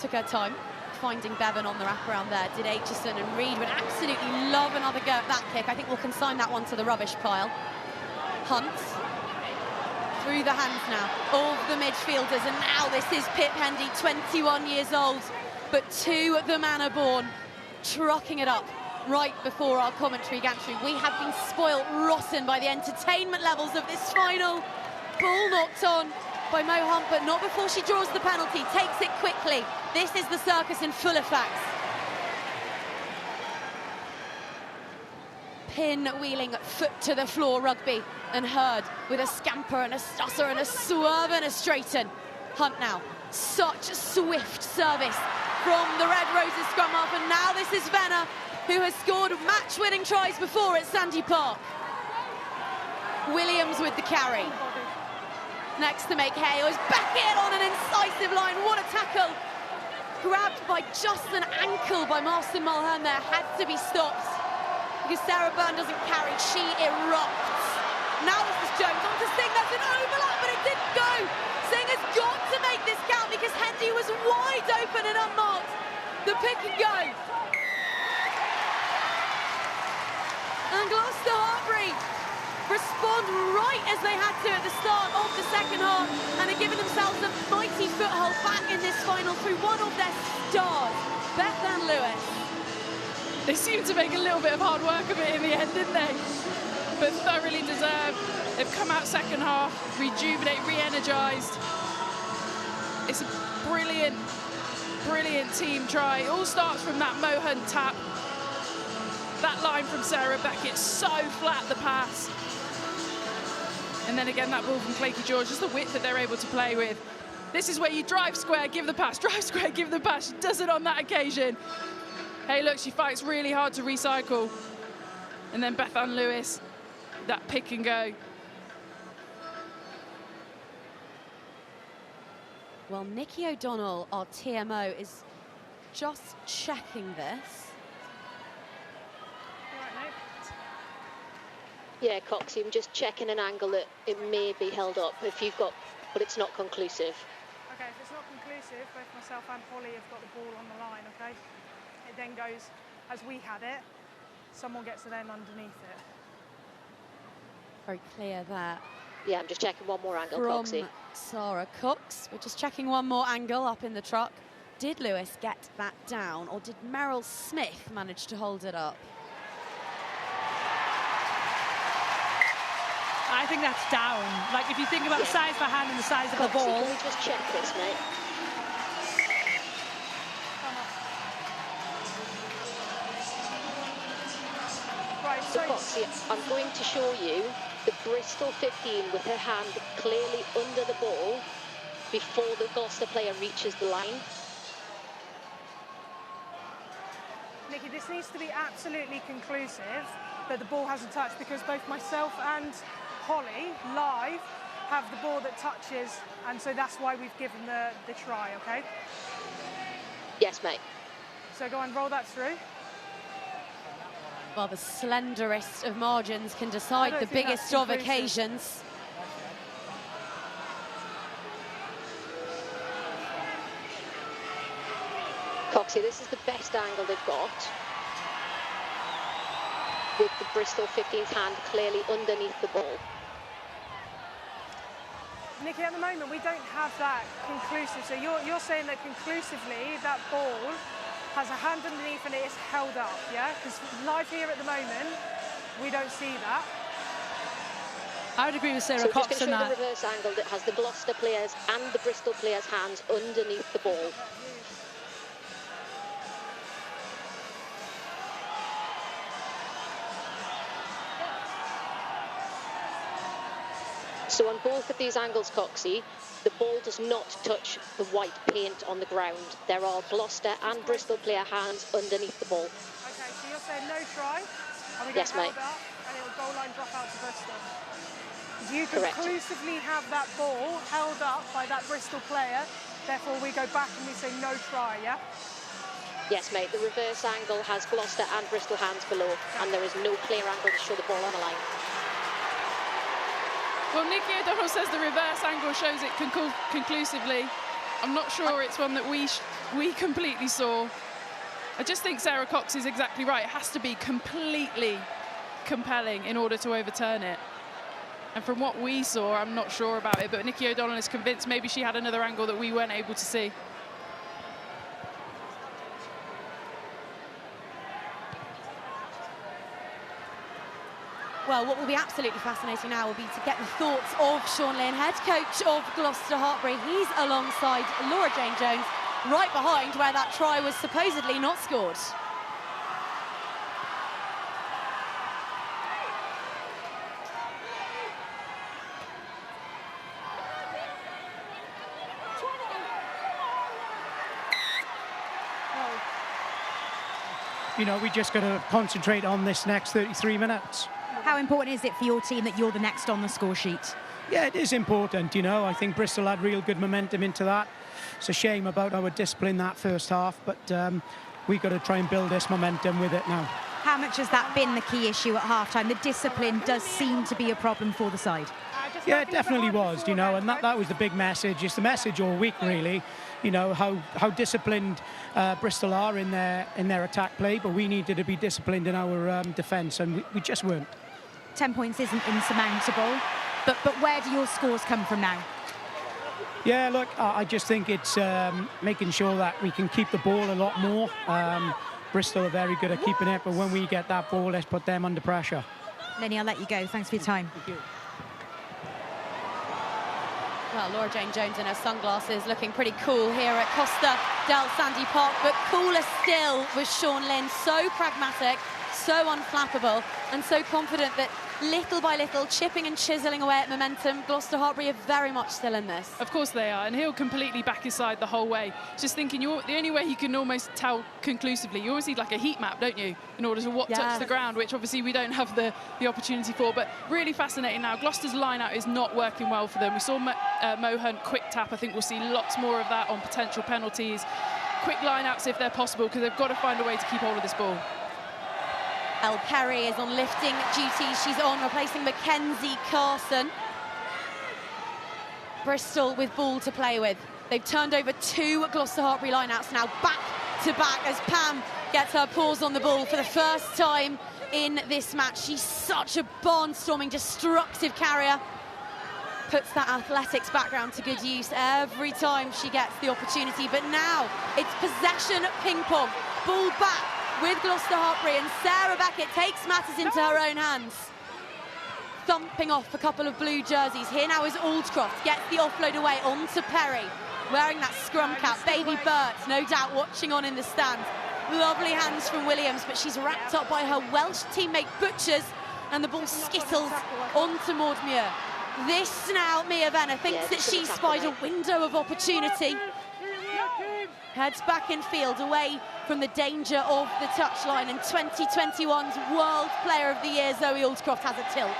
Took her time, finding Bevan on the wraparound there. Did Aitchison, and Reid would absolutely love another go at that kick. I think we'll consign that one to the rubbish pile. Hunt, through the hands now of the midfielders, and now this is Pip Hendy, 21 years old, but to the manor born, trucking it up. Right before our commentary gantry, we have been spoilt rotten by the entertainment levels of this final. Ball knocked on by Mo Hunt, but not before she draws the penalty, takes it quickly. This is the Circus in full effect. Pin-wheeling foot to the floor rugby, and Heard with a scamper and a stutter and a swerve and a straighten. Hunt now, such swift service from the Red Roses scrum half, and now this is Venner, who has scored match-winning tries before at Sandy Park. Williams with the carry. Next to make hay, is Beckett on an incisive line. What a tackle. Grabbed by just an ankle by Marston Mulhern there. Had to be stopped. Because Sarah Byrne doesn't carry, she erupts. Now this is Jones on to Singh. There's an overlap, but it didn't go. Singh has got to make this count because Hendy was wide open and unmarked. The pick and go. And Gloucester-Hartpury respond right as they had to at the start of the second half and are giving themselves a mighty foothold back in this final through one of their stars, Bethan Lewis. They seemed to make a little bit of hard work of it in the end, didn't they? But thoroughly deserved. They've come out second half, rejuvenate, re-energised. It's a brilliant, brilliant team try. It all starts from that Mo Hunt tap. That line from Sarah Beckett, so flat the pass. And then again, that ball from 𝗥𝗄𝐽𝐿𝐿 George, just the width that they're able to play with. This is where you drive square, give the pass, drive square, give the pass. She does it on that occasion. Hey, look, she fights really hard to recycle. And then Bethan Lewis, that pick and go. Well, Nikki O'Donnell, our TMO, is just checking this. Yeah, Coxie, I'm just checking an angle that it may be held up if you've got, but it's not conclusive. Okay, if it's not conclusive, both myself and Holly have got the ball on the line, okay? It then goes, as we had it, someone gets to then underneath it. Very clear there. Yeah, I'm just checking one more angle, From Coxie. Sarah Cox. We're just checking one more angle up in the truck. Did Lewis get that down, or did Meryl Smith manage to hold it up? I think that's down. Like, if you think about the size of her hand and the size of the ball. Can we just check this, mate? Right, So, Coxie, I'm going to show you the Bristol 15 with her hand clearly under the ball before the Gloucester player reaches the line. Nikki, this needs to be absolutely conclusive that the ball hasn't touched, because both myself and Holly, live, have the ball that touches, and so that's why we've given the try, okay? Yes, mate. So go on, roll that through. Well, the slenderest of margins can decide the biggest of occasions. Coxie, this is the best angle they've got, with the Bristol 15's hand clearly underneath the ball. Nikki, at the moment, we don't have that conclusive. So you're saying that conclusively, that ball has a hand underneath and it is held up, yeah? Because live here at the moment, we don't see that. I would agree with Sarah So Cox just on going to show that. the reverse angle that has the Gloucester players and the Bristol players' hands underneath the ball. So on both of these angles, Coxie, the ball does not touch the white paint on the ground. There are Gloucester and Bristol player hands underneath the ball. Okay, so you're saying no try, and we get Yes, mate. held up, and it'll goal line drop out to Bristol. You Correct. conclusively have that ball held up by that Bristol player, therefore we go back and we say no try, yeah? Yes, mate, the reverse angle has Gloucester and Bristol hands below, and there is no clear angle to show the ball on the line. Well, Nikki O'Donnell says the reverse angle shows it conclusively. I'm not sure it's one that we completely saw. I just think Sarah Cox is exactly right. It has to be completely compelling in order to overturn it. And from what we saw, I'm not sure about it, but Nikki O'Donnell is convinced maybe she had another angle that we weren't able to see. Well, what will be absolutely fascinating now will be to get the thoughts of Shaun Lynn, head coach of Gloucester-Hartpury. He's alongside Laura Jane Jones, right behind where that try was supposedly not scored. You know, we just got to concentrate on this next 33 minutes. How important is it for your team that you're the next on the score sheet? Yeah, it is important, you know. I think Bristol had real good momentum into that. It's a shame about our discipline that first half, but we've got to try and build this momentum with it now. How much has that been the key issue at half-time? The discipline does seem to be a problem for the side. Yeah, it definitely was, you know, and that was the big message. It's the message all week, really, you know, how disciplined Bristol are in their attack play, but we needed to be disciplined in our defence, and we just weren't. 10 points isn't insurmountable, but where do your scores come from now? Yeah, look, I just think it's making sure that we can keep the ball a lot more. Bristol are very good at keeping it, but when we get that ball, let's put them under pressure. Lenny, I'll let you go. Thanks for your time. Thank you. Well, Laura Jane Jones in her sunglasses looking pretty cool here at Costa del Sandy Park, but cooler still was Sean Lynn, so pragmatic, so unflappable, and so confident that little by little, chipping and chiselling away at momentum, Gloucester-Hartpury are very much still in this. Of course they are, and he'll completely back his side the whole way. Just thinking, the only way you can almost tell conclusively, you always need like a heat map, don't you, in order to touch the ground, which obviously we don't have the opportunity for. But really fascinating now. Gloucester's line-out is not working well for them. We saw Mo Hunt quick tap. I think we'll see lots more of that on potential penalties. Quick line-outs if they're possible, because they've got to find a way to keep hold of this ball. Elle Perry is on lifting duties. She's on, replacing Mackenzie Carson. Bristol with ball to play with. They've turned over 2 Gloucester-Hartpury lineouts now, back to back, as Pam gets her paws on the ball for the first time in this match. She's such a barnstorming, destructive carrier. Puts that athletics background to good use every time she gets the opportunity. But now it's possession ping pong. Ball back with Gloucester-Hartpury, and Sarah Beckett takes matters into her own hands. Thumping off a couple of blue jerseys. Here now is Aldcroft, gets the offload away onto Perry, wearing that scrum cap. Baby Burt, no doubt, watching on in the stands. Lovely hands from Williams, but she's wrapped up by her Welsh teammate Butchers, and the ball skittles onto Maud Muir. This now, Mia Venner thinks that she's spied a window of opportunity. Heads back in field, away from the danger of the touchline, and 2021's World Player of the Year, Zoe Aldcroft, has a tilt.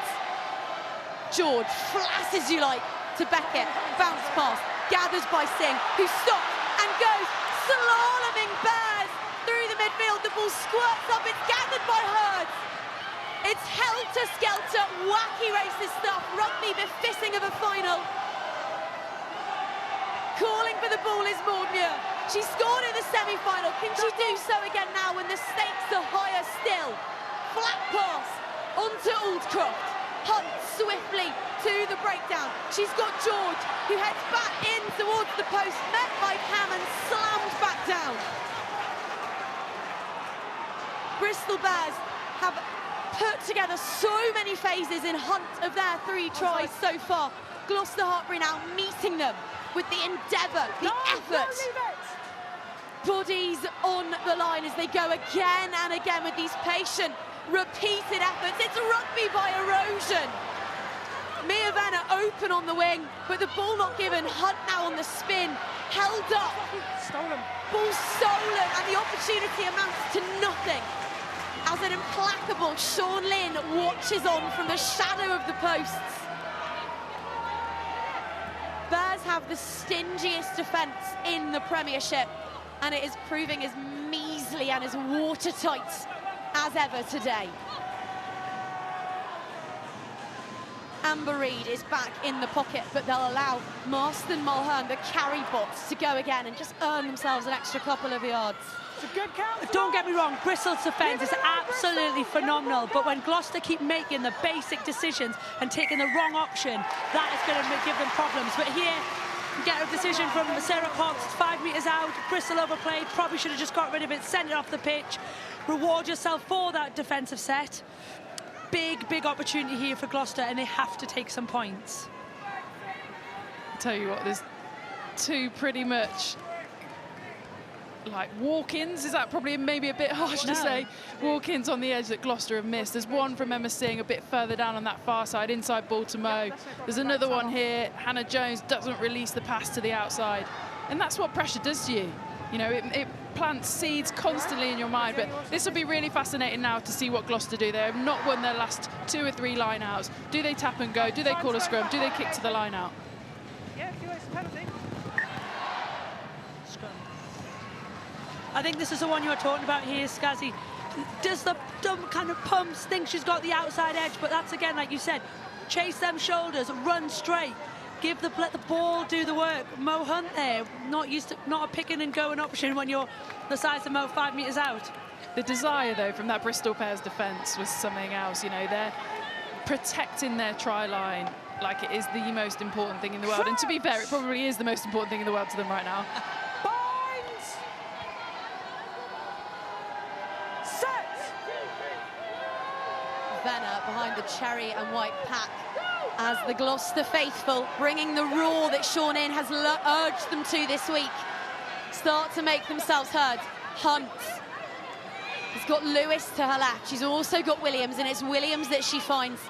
George flashes you like to Beckett, bounce pass, gathers by Singh, who stops and goes slaloming Bears through the midfield. The ball squirts up, it's gathered by Heard. It's helter-skelter, wacky racist stuff, rugby befitting of a final. Calling for the ball is Maud Muir. She scored in the semi-final. Can she do so again now when the stakes are higher still? Flat pass onto Aldcroft. Hunt swiftly to the breakdown. She's got George, who heads back in towards the post, met by Pam and slammed back down. Bristol Bears have put together so many phases in Hunt of their 3 tries so far. Gloucester-Hartpury now meeting them with the endeavour, the effort. Bodies on the line as they go again and again with these patient, repeated efforts. It's rugby by erosion. Mia Venner open on the wing, but the ball not given. Hunt now on the spin, held up. Stolen. Ball stolen, and the opportunity amounts to nothing. As an implacable Sean Lynn watches on from the shadow of the posts. Bears have the stingiest defence in the Premiership, and it is proving as measly and as watertight as ever today. Amber Reid is back in the pocket, but they'll allow Marston Mulhern, the carry bots, to go again and just earn themselves an extra couple of yards. It's a good count. Don't get me wrong, Bristol's defence is absolutely phenomenal, but when Gloucester keep making the basic decisions and taking the wrong option, that is going to give them problems. But here, you get a decision from Sarah Cox, 5 metres out, Bristol overplayed, probably should have just got rid of it, send it off the pitch, reward yourself for that defensive set. Big opportunity here for Gloucester, and they have to take some points. I'll tell you what, there's 2 pretty much like walk-ins, is that probably maybe a bit harsh to say? Walk-ins on the edge that Gloucester have missed. There's one from Emma Singh a bit further down on that far side, inside ball to Mo. There's another one here. Hannah Jones doesn't release the pass to the outside. And that's what pressure does to you. You know, it plants seeds constantly in your mind, but this will be really fascinating now to see what Gloucester do. They have not won their last 2 or 3 line-outs. Do they tap and go? Do they call a scrum? Do they kick to the line-out? Yeah, if you want a penalty. Scrum. I think this is the one you were talking about here, Scazzy. Does the dumb kind of pumps, think she's got the outside edge, but that's, again, like you said, chase them shoulders, run straight. Let the ball do the work. Mo Hunt there, not a picking and going option when you're the size of Mo 5 metres out. The desire, though, from that Bristol pair's defence was something else. You know, they're protecting their try line like it is the most important thing in the world. And to be fair, it probably is the most important thing in the world to them right now. Binds! Set! Venner behind the cherry and white pack, as the Gloucester faithful, bringing the roar that Sean Inn has urged them to this week, start to make themselves heard. Hunt has got Lewis to her left. She's also got Williams, and it's Williams that she finds.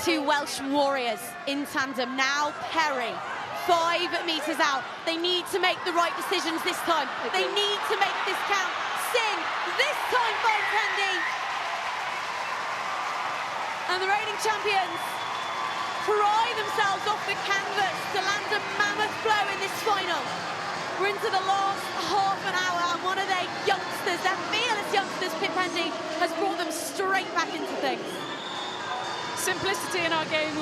2 Welsh warriors in tandem. Now Perry, 5 metres out. They need to make the right decisions this time. They need to make this count. Singh, this time finds Hendy. And the reigning champions pry themselves off the canvas to land a mammoth blow in this final. We're into the last half an hour, and one of their youngsters, their fearless youngsters, Pip Hendy, has brought them straight back into things. Simplicity in our game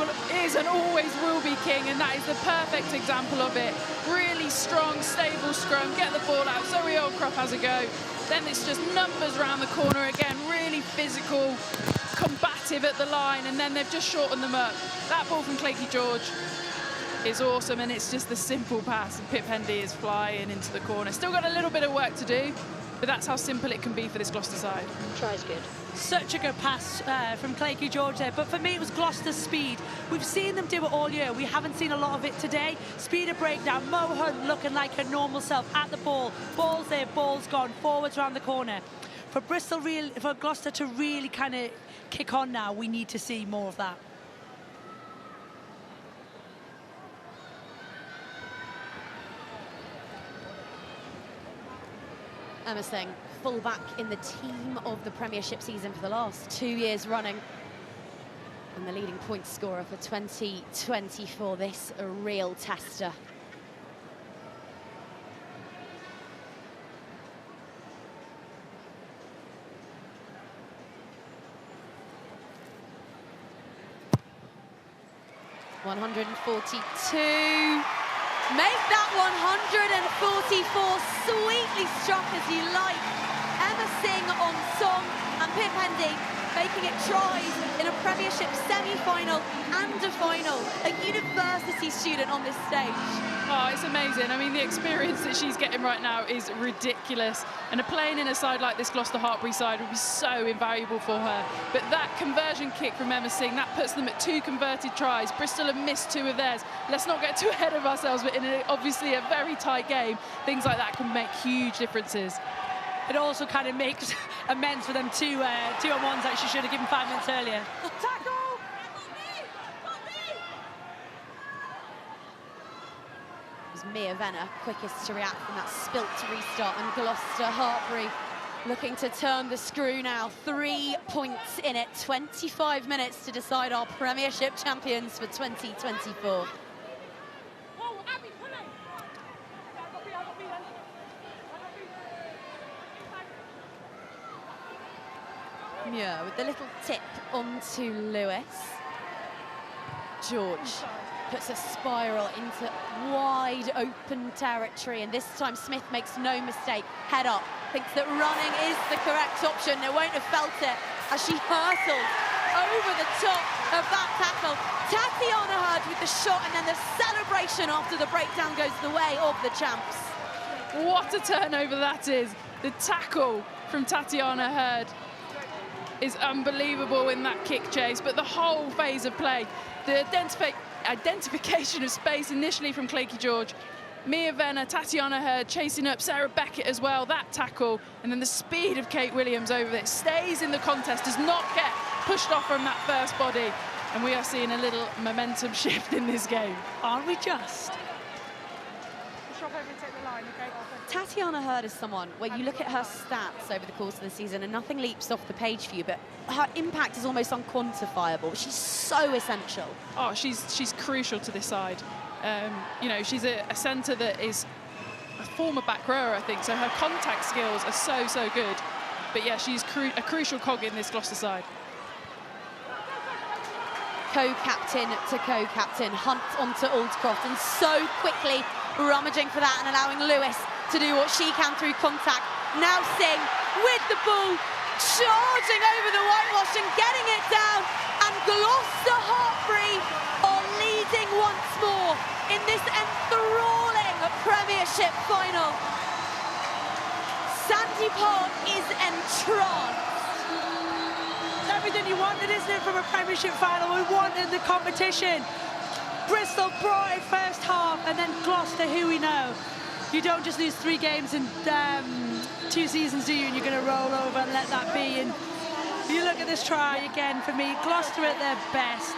is and always will be king, and that is the perfect example of it. Really strong, stable scrum, get the ball out, Zoe Aldcroft has a go. Then it's just numbers around the corner again, really physical, combative at the line, and then they've just shortened them up. That ball from 𝗥𝗍𝗄𝗽 George is awesome, and it's just the simple pass, and Pip Hendy is flying into the corner. Still got a little bit of work to do, but that's how simple it can be for this Gloucester side. Tries good. Such a good pass from 𝗥𝗍𝗄𝗽 George there, but for me it was Gloucester's speed. We've seen them do it all year. We haven't seen a lot of it today. Speed of breakdown, Mo Hunt looking like her normal self at the ball. Ball's there, ball's gone, forwards around the corner. For for Gloucester to really kind of kick on now, we need to see more of that. Emma Singh, full-back in the team of the Premiership season for the last 2 years running, and the leading point scorer for 2024. This a real tester. 𝐶142. Make that 144 sweetly struck as you like. Emma Singh on song, and Pip Hendy making it tries in a Premiership semi-final and a final. A university student on this stage. Oh, it's amazing. I mean, the experience that she's getting right now is ridiculous. And playing in a side like this Gloucester-Hartpury side would be so invaluable for her. But that conversion kick from Emma Singh, that puts them at 2 converted tries. Bristol have missed 2 of theirs. Let's not get too ahead of ourselves, but in obviously a very tight game, things like that can make huge differences. It also kind of makes amends for them 2-on-1s that she should have given 5 minutes earlier. Tackle! It was Mia Venner, quickest to react from that spilt restart, and Gloucester-Hartpury looking to turn the screw now. 3 points in it, 25 minutes to decide our Premiership champions for 2024. Muir with the little tip onto Lewis. George puts a spiral into wide open territory, and this time Smith makes no mistake. Head up, thinks that running is the correct option. They won't have felt it as she hurtled over the top of that tackle. Tatyana Heard with the shot, and then the celebration after the breakdown goes the way of the champs. What a turnover that is. The tackle from Tatyana Heard is unbelievable in that kick chase, but the whole phase of play, the identification of space initially from 𝗥𝗍𝗄𝗽 George, Mia Venner, Tatyana Heard chasing up Sarah Beckett as well, that tackle, and then the speed of Kate Williams over it, stays in the contest, does not get pushed off from that first body, and we are seeing a little momentum shift in this game. Aren't we just? drop over and take the line, okay? Tatyana Heard is someone where you look at her stats over the course of the season and nothing leaps off the page for you, but her impact is almost unquantifiable. She's so essential. Oh, she's crucial to this side. You know, she's a centre that is a former back rower, I think, so her contact skills are so good. But yeah, she's a crucial cog in this Gloucester side. Co-captain to co-captain, Hunt onto Aldcroft, and so quickly rummaging for that and allowing Lewis to do what she can through contact. Now Singh with the ball, charging over the whitewash and getting it down, and Gloucester-Hartpury are leading once more in this enthralling Premiership final. Sandy Park is entranced. It's everything you wanted, isn't it, from a Premiership final? We wanted the competition. Bristol brought it first half, and then Gloucester, who we know. You don't just lose 3 games in 2 seasons, do you? And you're going to roll over and let that be. And you look at this try again, for me, Gloucester at their best.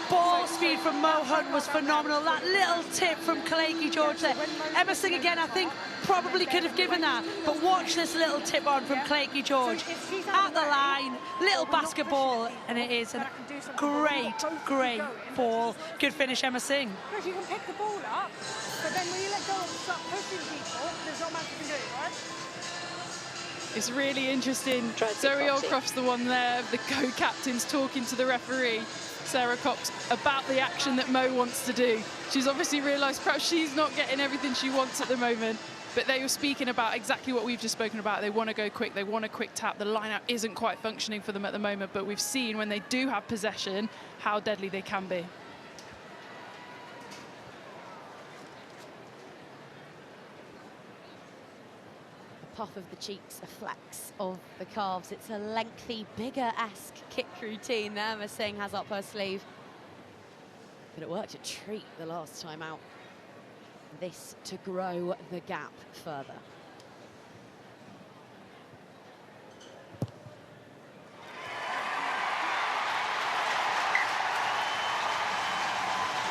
Ball speed from Mo Hunt was phenomenal. That little tip from 𝗥𝗽𝐿𝐴 George there. 𝗥𝗏𝐿 again, I think, probably could have given that. But watch this little tip on from 𝗥𝗽𝐿𝐴 George. At the line, little basketball, and it is a great ball. Good finish, 𝗥𝗏𝐿𝐴. Because you can pick the ball up, but then when you let go and start pushing people, there's not much you can do, right? It's really interesting. Zoe Aldcroft's the one there, the co-captains talking to the referee, Sarah Cox, about the action that Mo wants to do. She's obviously realised perhaps she's not getting everything she wants at the moment, but they were speaking about exactly what we've just spoken about. They want to go quick, they want a quick tap. The line-out isn't quite functioning for them at the moment, but we've seen when they do have possession how deadly they can be. Puff of the cheeks, a flex of the calves. It's a lengthy, bigger-esque kick routine there 𝗥𝗏𝐿𝐴 has up her sleeve. But it worked a treat the last time out. This to grow the gap further.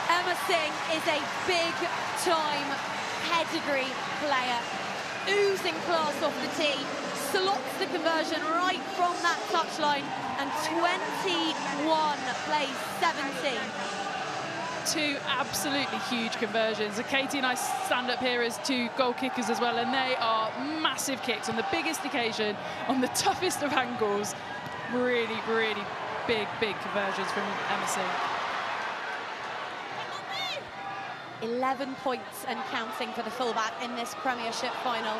𝗥𝗏𝐿𝐴 is a big-time pedigree player, oozing class off the tee, slots the conversion right from that touchline, and 21 plays 17. 2 absolutely huge conversions. Katie and I stand up here as 2 goal kickers as well, and they are massive kicks on the biggest occasion, on the toughest of angles. Really, really big conversions from 𝗥𝗏𝐿𝐴. 11 points and counting for the fullback in this Premiership final.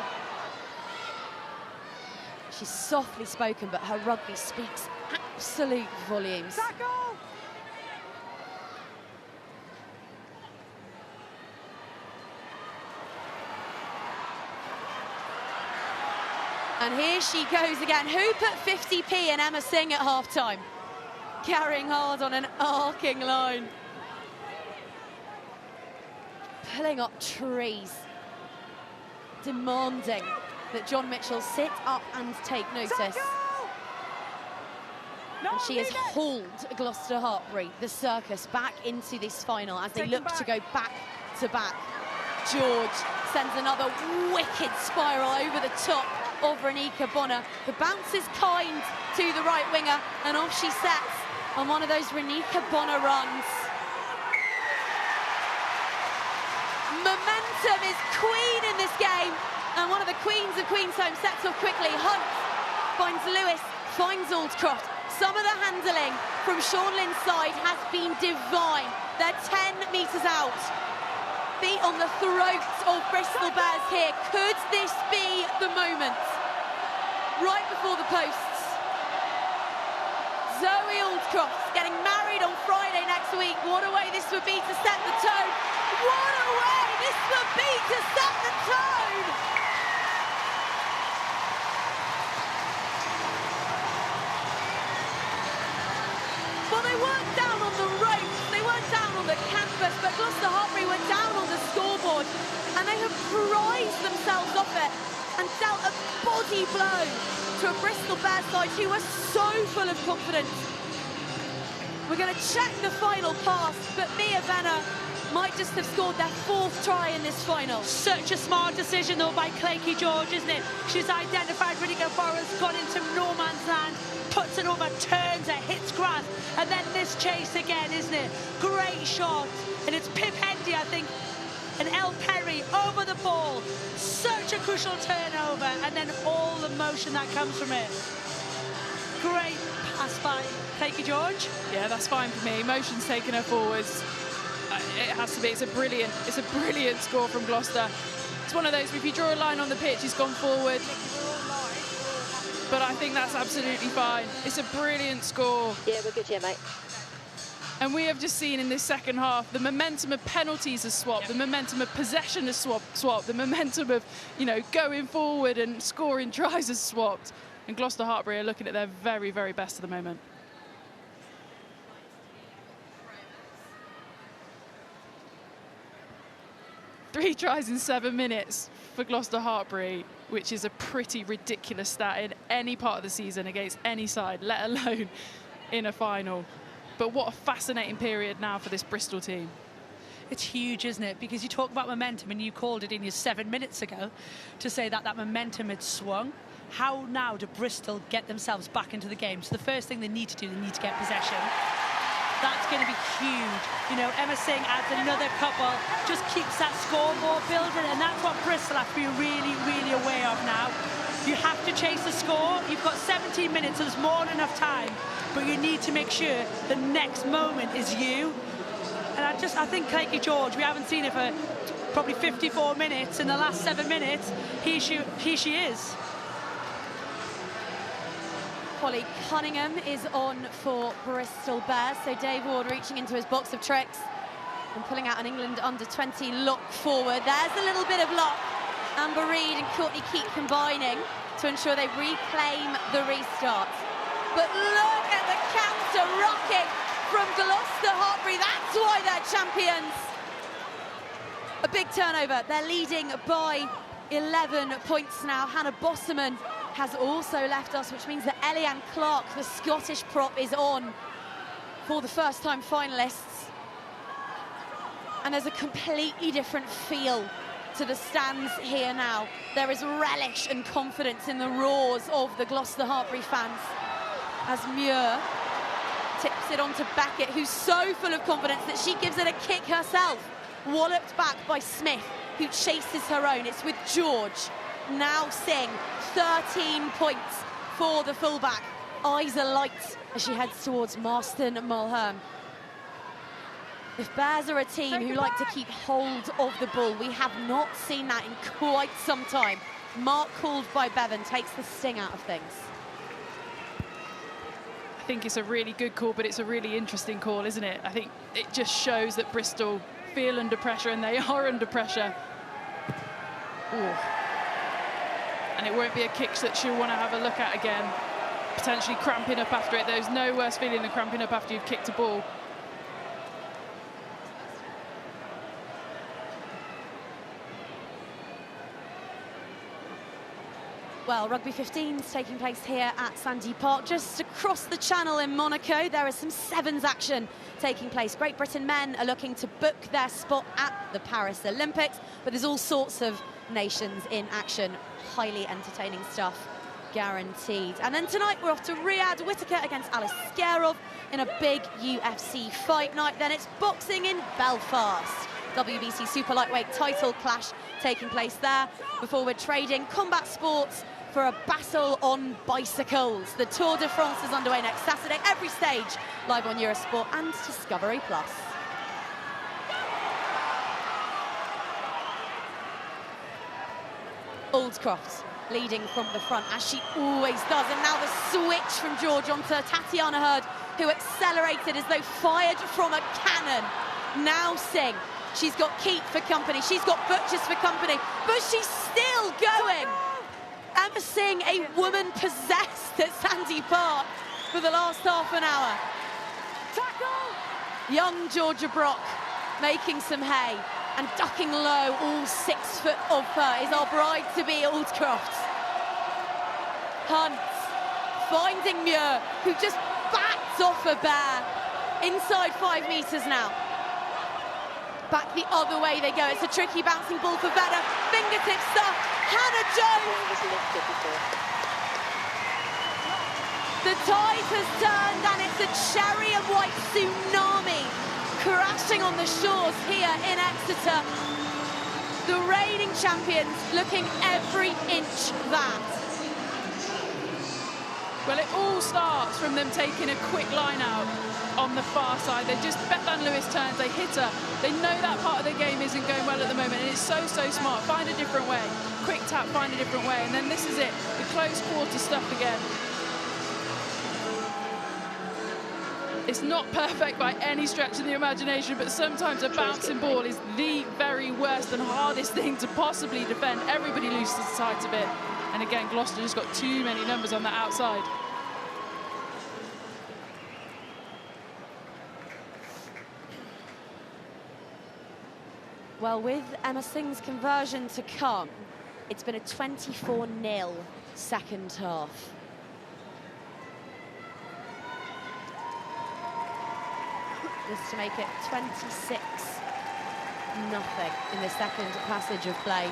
She's softly spoken, but her rugby speaks absolute volumes. Tackle! And here she goes again. Who put 50p in 𝗥𝗏𝐿𝐴 at half-time? Carrying hard on an arcing line. Pulling up trees, demanding that John Mitchell sit up and take notice. And she has hauled Gloucester-Hartpury, the Circus, back into this final as they look to go back-to-back. George sends another wicked spiral over the top of Lleucu George. The bounce is kind to the right winger, and off she sets on one of those Lleucu George runs. Momentum is queen in this game, and one of the queens of Queensholme sets off quickly. Hunt finds Lewis, finds Aldcroft. Some of the handling from Sean Lynn's side has been divine. They're 10 metres out. Feet on the throat of Bristol Bears here. Could this be the moment? Right before the posts. Zoe Aldcroft getting married on Friday next week. What a way this would be to set the tone. What a way this would be to set the tone. Well, they weren't down on the ropes, they weren't down on the canvas, but Gloucester-Hartpury were down on the scoreboard, and they have prized themselves off it and dealt a body blow to a Bristol Bears side who were so full of confidence. We're going to check the final pass, but Mia Venner might just have scored their 4th try in this final. Such a smart decision, though, by 𝗟𝗂𝐽𝐿𝐿 George, isn't it? She's identified Rudiger Forrest, gone into no man's land, puts it over, turns it, hits grass, and then this chase again, isn't it? Great shot, and it's Pip Hendy, I think, and 𝗟𝗏𝗃 over the ball. Such a crucial turnover, and then all the motion that comes from it. Great pass by 𝗟𝗂𝐽𝐿 George. Yeah, that's fine for me. Motion's taken her forwards. It has to be. It's a brilliant score from Gloucester. It's one of those, if you draw a line on the pitch, he's gone forward. But I think that's absolutely fine. It's a brilliant score. Yeah, we're good here, mate. And we have just seen in this second half, the momentum of penalties has swapped, the momentum of possession has swapped, the momentum of, you know, going forward and scoring tries has swapped. And Gloucester-Hartpury are looking at their very, very best at the moment. Three tries in 7 minutes for Gloucester-Hartpury, which is a pretty ridiculous stat in any part of the season against any side, let alone in a final. But what a fascinating period now for this Bristol team. It's huge, isn't it? Because you talk about momentum, and you called it in your 7 minutes ago to say that that momentum had swung. How now do Bristol get themselves back into the game? So the first thing they need to do, they need to get possession. That's going to be huge. You know, Emma Singh adds another couple, just keeps that scoreboard building, and that's what Bristol have to be really, really aware of now. You have to chase the score. You've got 17 minutes, so there's more than enough time, but you need to make sure the next moment is you. And I think 𝗟𝗂𝐽𝐿 George, we haven't seen her for probably 54 minutes. In the last 7 minutes, here she is. Holly Cunningham is on for Bristol Bears. So Dave Ward reaching into his box of tricks and pulling out an England under-20 lock forward. There's a little bit of luck. Amber Reid and 𝗟𝗏𝐽𝐿 combining to ensure they reclaim the restart. But look at the counter rocking from Gloucester-Hartpury. That's why they're champions. A big turnover. They're leading by 11 points now. Hannah Bosserman has also left us, which means that Elianne Clark, the Scottish prop, is on for the first-time finalists. And there's a completely different feel to the stands here now. There is relish and confidence in the roars of the Gloucester-Hartpury fans as Muir tips it on to Beckett, who's so full of confidence that she gives it a kick herself. Walloped back by Smith, who chases her own. It's with George. Now Singh, 13 points for the fullback. Eyes alight as she heads towards Marston Mulhern. If Bears are a team who like to keep hold of the ball, we have not seen that in quite some time. Mark called by Bevan takes the sting out of things. I think it's a really good call, but it's a really interesting call, isn't it? I think it just shows that Bristol feel under pressure, and they are under pressure. Ooh. And it won't be a kick that she'll want to have a look at again. Potentially cramping up after it. There's no worse feeling than cramping up after you've kicked a ball. Well, Rugby 15 is taking place here at Sandy Park. Just across the channel in Monaco, there is some sevens action taking place. Great Britain men are looking to book their spot at the Paris Olympics, but there's all sorts of nations in action. Highly entertaining stuff, guaranteed. And then tonight we're off to Riyadh. Whitaker against Alice Skarov in a big UFC fight night. Then it's boxing in Belfast. WBC super lightweight title clash taking place there. Before we're trading combat sports for a battle on bicycles. The Tour de France is underway next Saturday. Every stage live on Eurosport and Discovery Plus. Aldcroft leading from the front, as she always does. And now the switch from George onto Tatyana Heard, who accelerated as though fired from a cannon. Now Singh. She's got Keith for company. She's got Butchers for company. But she's still going. Emma Singh, a woman possessed at Sandy Park for the last half an hour. Tackle! Young Georgia Brock making some hay. And ducking low, all 6 foot of her, is our bride-to-be Aldcroft. Hunt finding Muir, who just bats off a bear. Inside 5 metres now. Back the other way they go. It's a tricky bouncing ball for Venner. Fingertip stuff. Hannah Jones. The tide has turned and it's a cherry and white tsunami crashing on the shores here in Exeter. The reigning champions looking every inch that. Well, it all starts from them taking a quick line out on the far side. They just, Bethan Lewis turns, they hit her. They know that part of the game isn't going well at the moment, and it's so smart. Find a different way. Quick tap, find a different way, and then this is it. The close quarter stuff again. It's not perfect by any stretch of the imagination, but sometimes a bouncing ball is the very worst and hardest thing to possibly defend. Everybody loses sight of it. And again, Gloucester just got too many numbers on the outside. Well, with 𝗟𝗏𝐿𝐼's conversion to come, it's been a 24-0 second half. This to make it 26-0 in the second passage of play.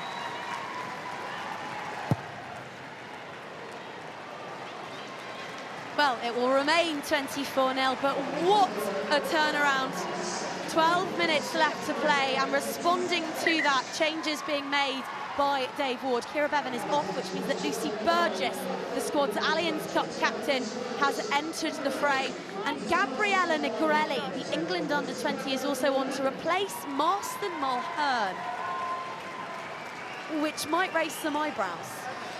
Well, it will remain 24-0, but what a turnaround. 12 minutes left to play, and responding to that, changes being made by Dave Ward. 𝗟𝗏𝐿𝐼 is off, which means that Lucy Burgess, the squad's Allianz Cup captain, has entered the fray. And Gabriella Nigrelli, the England under-20, is also on to replace Marston Mulhern, which might raise some eyebrows.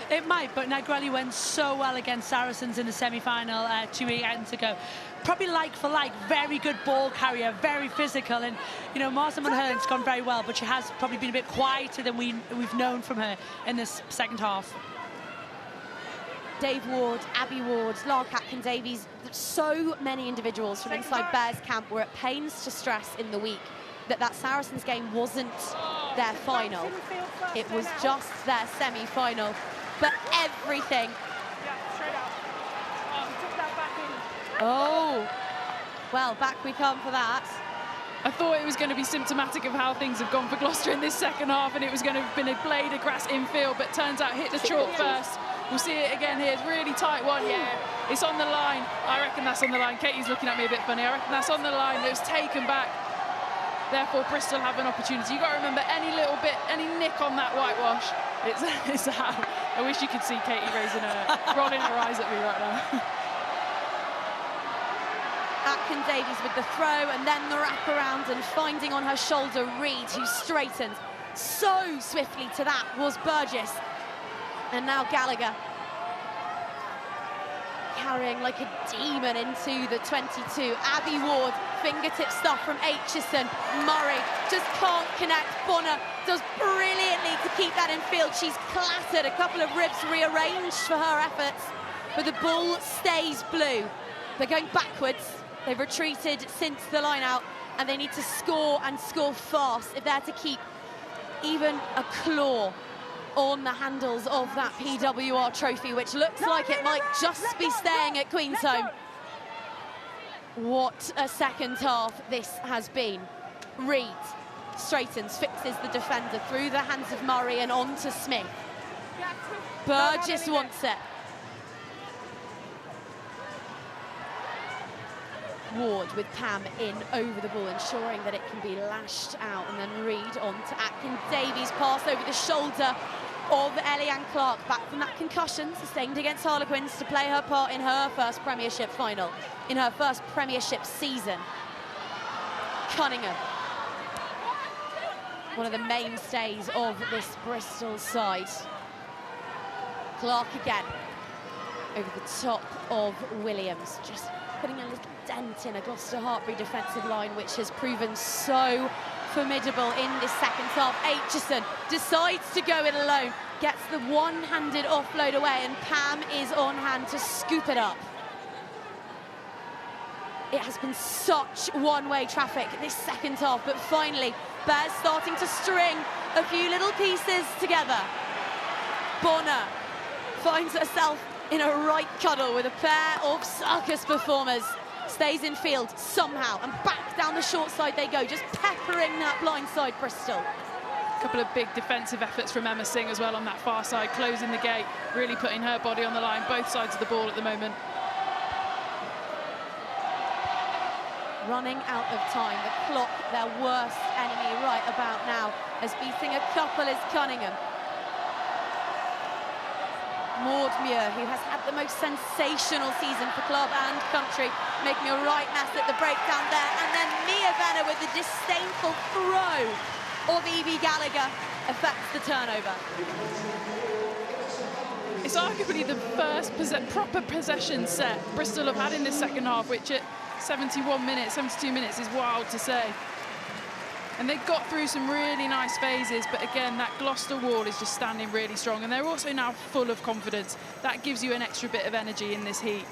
It might, but Nigrelli went so well against Saracens in the semi-final 2 weekends ago. Probably like for like, very good ball carrier, very physical, and you know, Marston Mulhern's gone very well, but she has probably been a bit quieter than we've known from her in this second half. Dave Ward, Abby Ward, 𝗟𝗏𝐽𝐿-Davies, so many individuals from inside Bears camp were at pains to stress in the week that Saracens game wasn't their final. It was just their semi-final. But everything. Oh, well, back we come for that. I thought it was going to be symptomatic of how things have gone for Gloucester in this second half, and it was going to have been a blade of grass infield, but turns out hit the chalk first. We'll see it again here. It's really tight one. Yeah, it's on the line. I reckon that's on the line. Katie's looking at me a bit funny. I reckon that's on the line. It was taken back. Therefore, Bristol have an opportunity. You've got to remember, any little bit, any nick on that whitewash, it's out. I wish you could see Katie rolling her eyes at me right now. Ďakin-Davies with the throw, and then the wraparound, and finding on her shoulder Reed, who straightens so swiftly to that was Burgess. And now Gallagher carrying like a demon into the 22. Abby Ward, fingertip stuff from Aitchison. Murray just can't connect. Bonner does brilliantly to keep that in field. She's clattered, a couple of ribs rearranged for her efforts, but the ball stays blue. They're going backwards. They've retreated since the line out, and they need to score, and score fast if they're to keep even a claw on the handles of that PWR trophy, which looks like it might just be staying at Queensholme. What a second half this has been. Reed straightens, fixes the defender through the hands of Murray and on to Smith. Burgess wants it. Ward with Pam in over the ball, ensuring that it can be lashed out, and then Reed on to Ďakin-Davies, pass over the shoulder of Eliane Clark, back from that concussion sustained against Harlequins to play her part in her first Premiership final, in her first Premiership season. Cunningham, one of the mainstays of this Bristol side. Clark again, over the top of Williams, just putting a little dent in a Gloucester-Hartpury defensive line, which has proven so formidable in this second half. Aitchison decides to go it alone, gets the one-handed offload away, and Pam is on hand to scoop it up. It has been such one-way traffic this second half, but finally, Bears starting to string a few little pieces together. Bonner finds herself in a right cuddle with a pair of circus performers. stays in field somehow, and back down the short side they go, just peppering that blind side Bristol. A couple of big defensive efforts from Emma Singh as well on that far side, closing the gate, really putting her body on the line, both sides of the ball at the moment. Running out of time, the clock, their worst enemy right about now, as beating 𝗟𝗶𝗲𝐿-𝘂𝐽. Maud Muir, who has had the most sensational season for club and country, making a right mess at the breakdown there, and then Mia Venner with the disdainful throw of 𝗥𝗏𝐿𝐿𝐿𝐿 affects the turnover. It's arguably the first proper possession set Bristol have had in this second half, which at 71 minutes, 72 minutes is wild to say. And they got through some really nice phases, but again, that Gloucester wall is just standing really strong, and they're also now full of confidence. That gives you an extra bit of energy in this heat.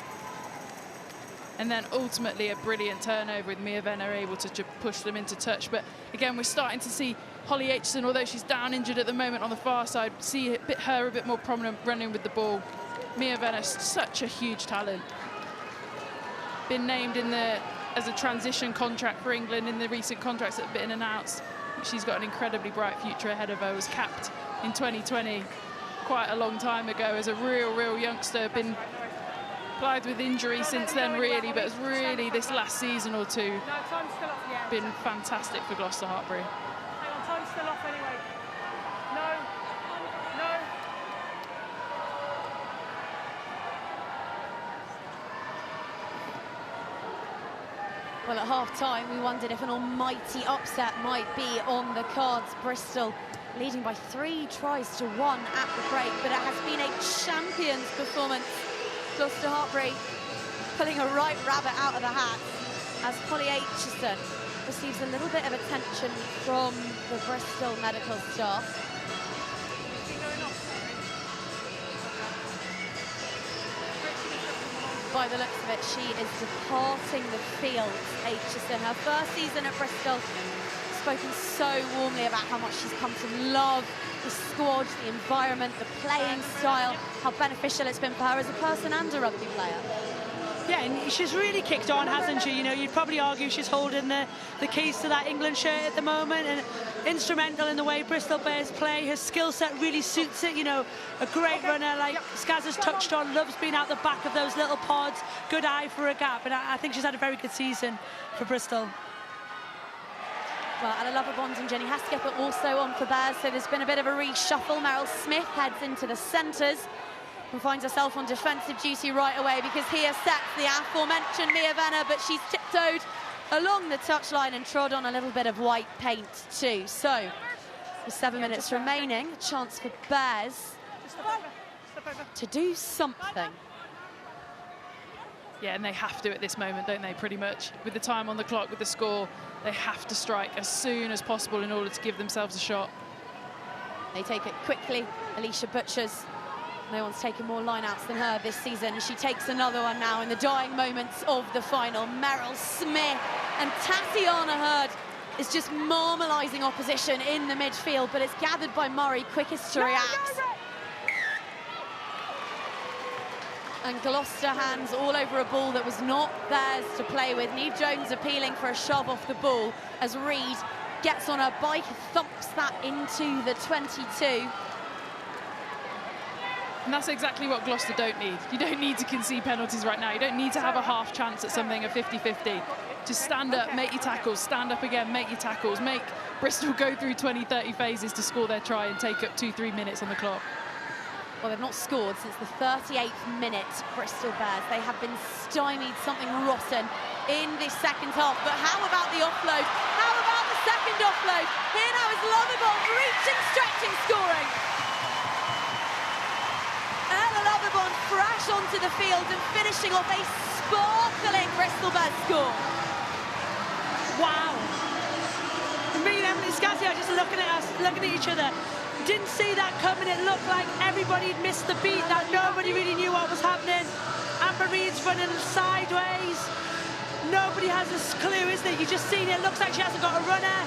And then ultimately a brilliant turnover with Mia Venner able to push them into touch. But again, we're starting to see Holly Aitchison, although she's down injured at the moment on the far side, see her a bit more prominent running with the ball. Mia Venner, such a huge talent. Been named as a transition contract for England in the recent contracts that have been announced. She's got an incredibly bright future ahead of her. Was capped in 2020, quite a long time ago, as a real youngster. Been plagued with injury since then, really, but it's really this last season or two been fantastic for Gloucester-Hartpury. Hang on, time's still off anyway. No. Well, at half-time, we wondered if an almighty upset might be on the cards. Bristol leading by 3 tries to 1 at the break, but it has been a champion's performance. Gloucester-Hartpury pulling a right rabbit out of the hat as Holly Aitchison receives a little bit of attention from the Bristol medical staff. By the looks of it, she is departing the field, Aitchison. Her first season at Bristol, spoken so warmly about how much she's come to love the squad, the environment, the playing style, how beneficial it's been for her as a person and a rugby player. Yeah, and she's really kicked on, hasn't she? You know, you'd probably argue she's holding the keys to that England shirt at the moment, and instrumental in the way Bristol Bears play. Her skill set really suits it, you know, a great runner, like Skaz has touched on, loves being out the back of those little pods, good eye for a gap, and I think she's had a very good season for Bristol. Well, 𝗟𝗏𝗂𝐿𝐿𝐿𝐿 and Jenny Haskett are also on for Bears, so there's been a bit of a reshuffle. Meryl Smith heads into the centres and finds herself on defensive duty right away, because here sets the aforementioned Mia Venner, but she's tiptoed along the touchline and trod on a little bit of white paint too. So, with 7 minutes remaining, a chance for Bears to do something. Yeah, and they have to at this moment, don't they, pretty much? With the time on the clock, with the score, they have to strike as soon as possible in order to give themselves a shot. They take it quickly. Alicia Butchers, no one's taken more line-outs than her this season. She takes another one now in the dying moments of the final. Meryl Smith and Tatyana Heard is just marmalising opposition in the midfield, but it's gathered by Murray, quickest to react. And Gloucester hands all over a ball that was not theirs to play with. Neve Jones appealing for a shove off the ball as Reid gets on her bike, thumps that into the 22. And that's exactly what Gloucester don't need. You don't need to concede penalties right now. You don't need to have a half chance at something, a 50-50. Just stand up, make your tackles, stand up again, make your tackles, make Bristol go through 20, 30 phases to score their try and take up 2-3 minutes on the clock. Well, they've not scored since the 38th minute, Bristol Bears. They have been stymied something rotten in this second half. But how about the offload? How about the second offload? Here now is 𝗟𝗏𝗂𝐿𝐿𝐿𝐿, reaching, stretching, scoring. 𝗟𝗏𝗂𝗂𝐿𝐿𝐿𝐿 fresh onto the field and finishing off a sparkling Bristol Bears score. Wow. Me and Emily Skazzy are just looking at us, looking at each other. Didn't see that coming. It looked like everybody had missed the beat, that nobody really knew what was happening. Amber Reid's running sideways. Nobody has a clue, is there? You just seen it. Looks like she hasn't got a runner.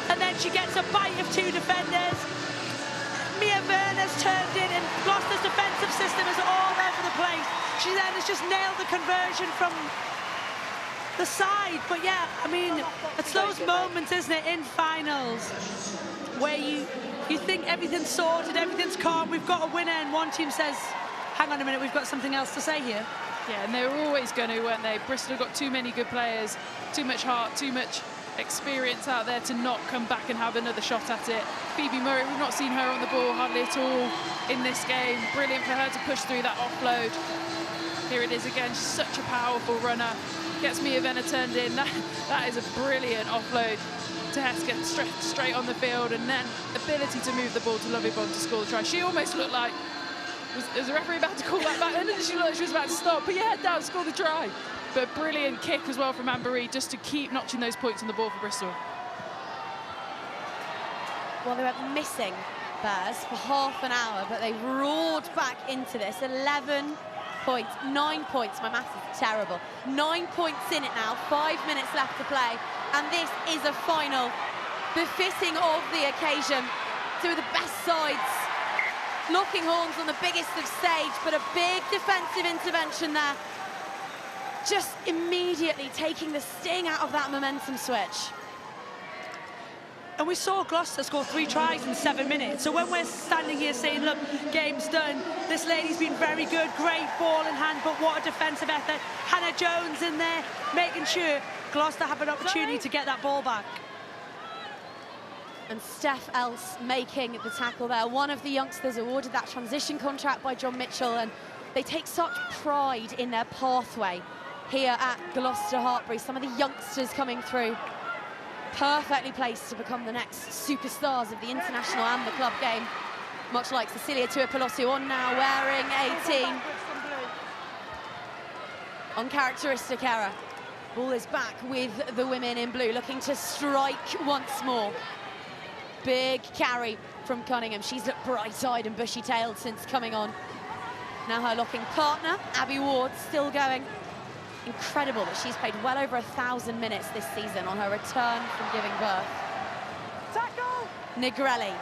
And then she gets a bite of 2 defenders. Mia Venner's turned in, and Gloucester's defensive system is all over the place. She then has just nailed the conversion from the side. But yeah, I mean, it's those moments, isn't it, in finals where you think everything's sorted, everything's calm, we've got a winner, and one team says, hang on a minute, we've got something else to say here. Yeah, and they were always going to, weren't they? Bristol got too many good players, too much heart, too much experience out there to not come back and have another shot at it. Phoebe Murray, we've not seen her on the ball hardly at all in this game. Brilliant for her to push through that offload. Here it is again, she's such a powerful runner. Gets Mia Venner turned in. That is a brilliant offload to 𝗥𝗲𝗽𝗀𝐻 straight on the field, and then ability to move the ball to 𝗟𝗏𝐻𝗀𝗋 to score the try. She almost looked like, was the referee about to call that back? And then she looked like she was about to stop, put your head down, score the try. But brilliant kick as well from Anne-Marie, just to keep notching those points on the ball for Bristol. Well, they went missing, Bears, for half an hour, but they roared back into this. 11 points, 9 points. My maths is terrible. 9 points in it now, 5 minutes left to play. And this is a final befitting of the occasion. Two of the best sides locking horns on the biggest of stage, but a big defensive intervention there, just immediately taking the sting out of that momentum switch. And we saw Gloucester score 3 tries in 7 minutes. So when we're standing here saying, look, game's done, this lady's been very good, great ball in hand, but what a defensive effort. Hannah Jones in there, making sure Gloucester have an opportunity to get that ball back. And Steph Else making the tackle there. One of the youngsters awarded that transition contract by John Mitchell, and they take such pride in their pathway here at Gloucester-Hartpury. Some of the youngsters coming through, perfectly placed to become the next superstars of the international and the club game, much like Sisilia Tuipulotu, on now wearing 18. Uncharacteristic error. Ball is back with the women in blue, looking to strike once more. Big carry from Cunningham. She's looked bright-eyed and bushy-tailed since coming on. Now her locking partner, Abby Ward, still going. Incredible that she's played well over 1,000 minutes this season on her return from giving birth. Tackle! Negrelli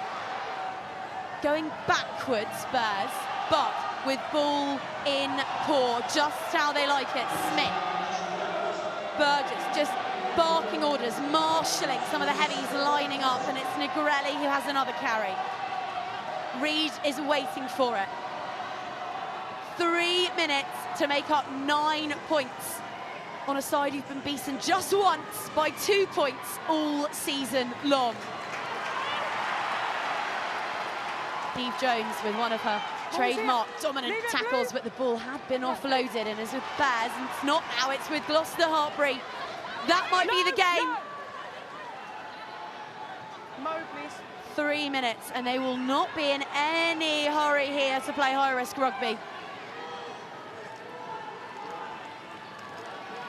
going backwards, Bears, but with ball in core, just how they like it. Smith, Burgess just barking orders, marshalling some of the heavies lining up, and it's Negrelli who has another carry. Reed is waiting for it. 3 minutes to make up 9 points on a side who've been beaten just once by 2 points all season long. Neve Jones with one of her trademark dominant tackles, but the ball had been offloaded, and is with Bears, and it's not now, it's with Gloucester-Hartpury. That might be the game. Mo, please. 3 minutes, and they will not be in any hurry here to play high-risk rugby.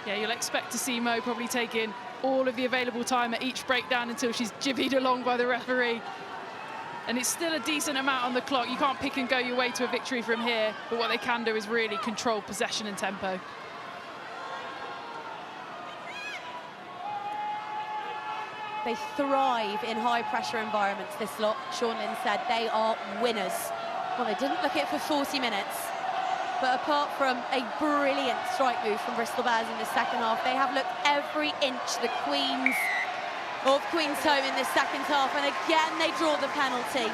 Yeah, you'll expect to see Mo probably taking all of the available time at each breakdown until she's jibbied along by the referee. And it's still a decent amount on the clock. You can't pick and go your way to a victory from here, but what they can do is really control possession and tempo. They thrive in high-pressure environments, this lot. Sean Lynn said they are winners. Well, they didn't look it for 40 minutes. But apart from a brilliant strike move from Bristol Bears in the second half, they have looked every inch the queens of Queensholme in this second half, and again they draw the penalty.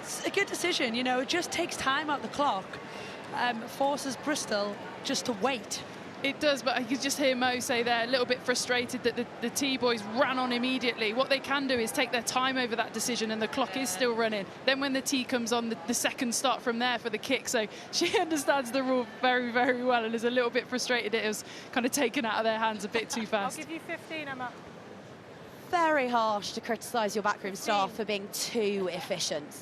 It's a good decision, you know, it just takes time out the clock, forces Bristol just to wait. It does, but I could just hear Mo say they're a little bit frustrated that the T-boys ran on immediately. What they can do is take their time over that decision, and the clock is still running. Then when the T comes on, the second start from there for the kick. So she understands the rule very, very well, and is a little bit frustrated it was kind of taken out of their hands a bit too fast. I'll give you 15, Emma. Very harsh to criticise your backroom staff for being too efficient.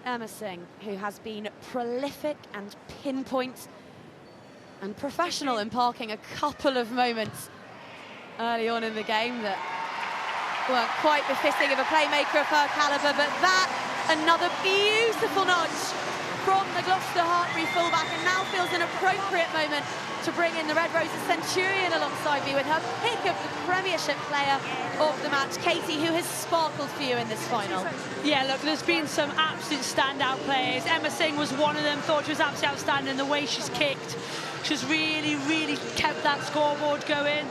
Emma Singh, who has been prolific and pinpoint and professional in parking a couple of moments early on in the game that weren't quite befitting of a playmaker of her calibre, but that, another beautiful nudge from the Gloucester-Hartpury fullback, and now feels an appropriate moment to bring in the Red Roses centurion alongside me with her pick of the Premiership player of the match, Katie, who has sparkled for you in this final. Yeah, look, there's been some absolute standout players. Emma Singh was one of them, thought she was absolutely outstanding. The way she's kicked, she's really, really kept that scoreboard going.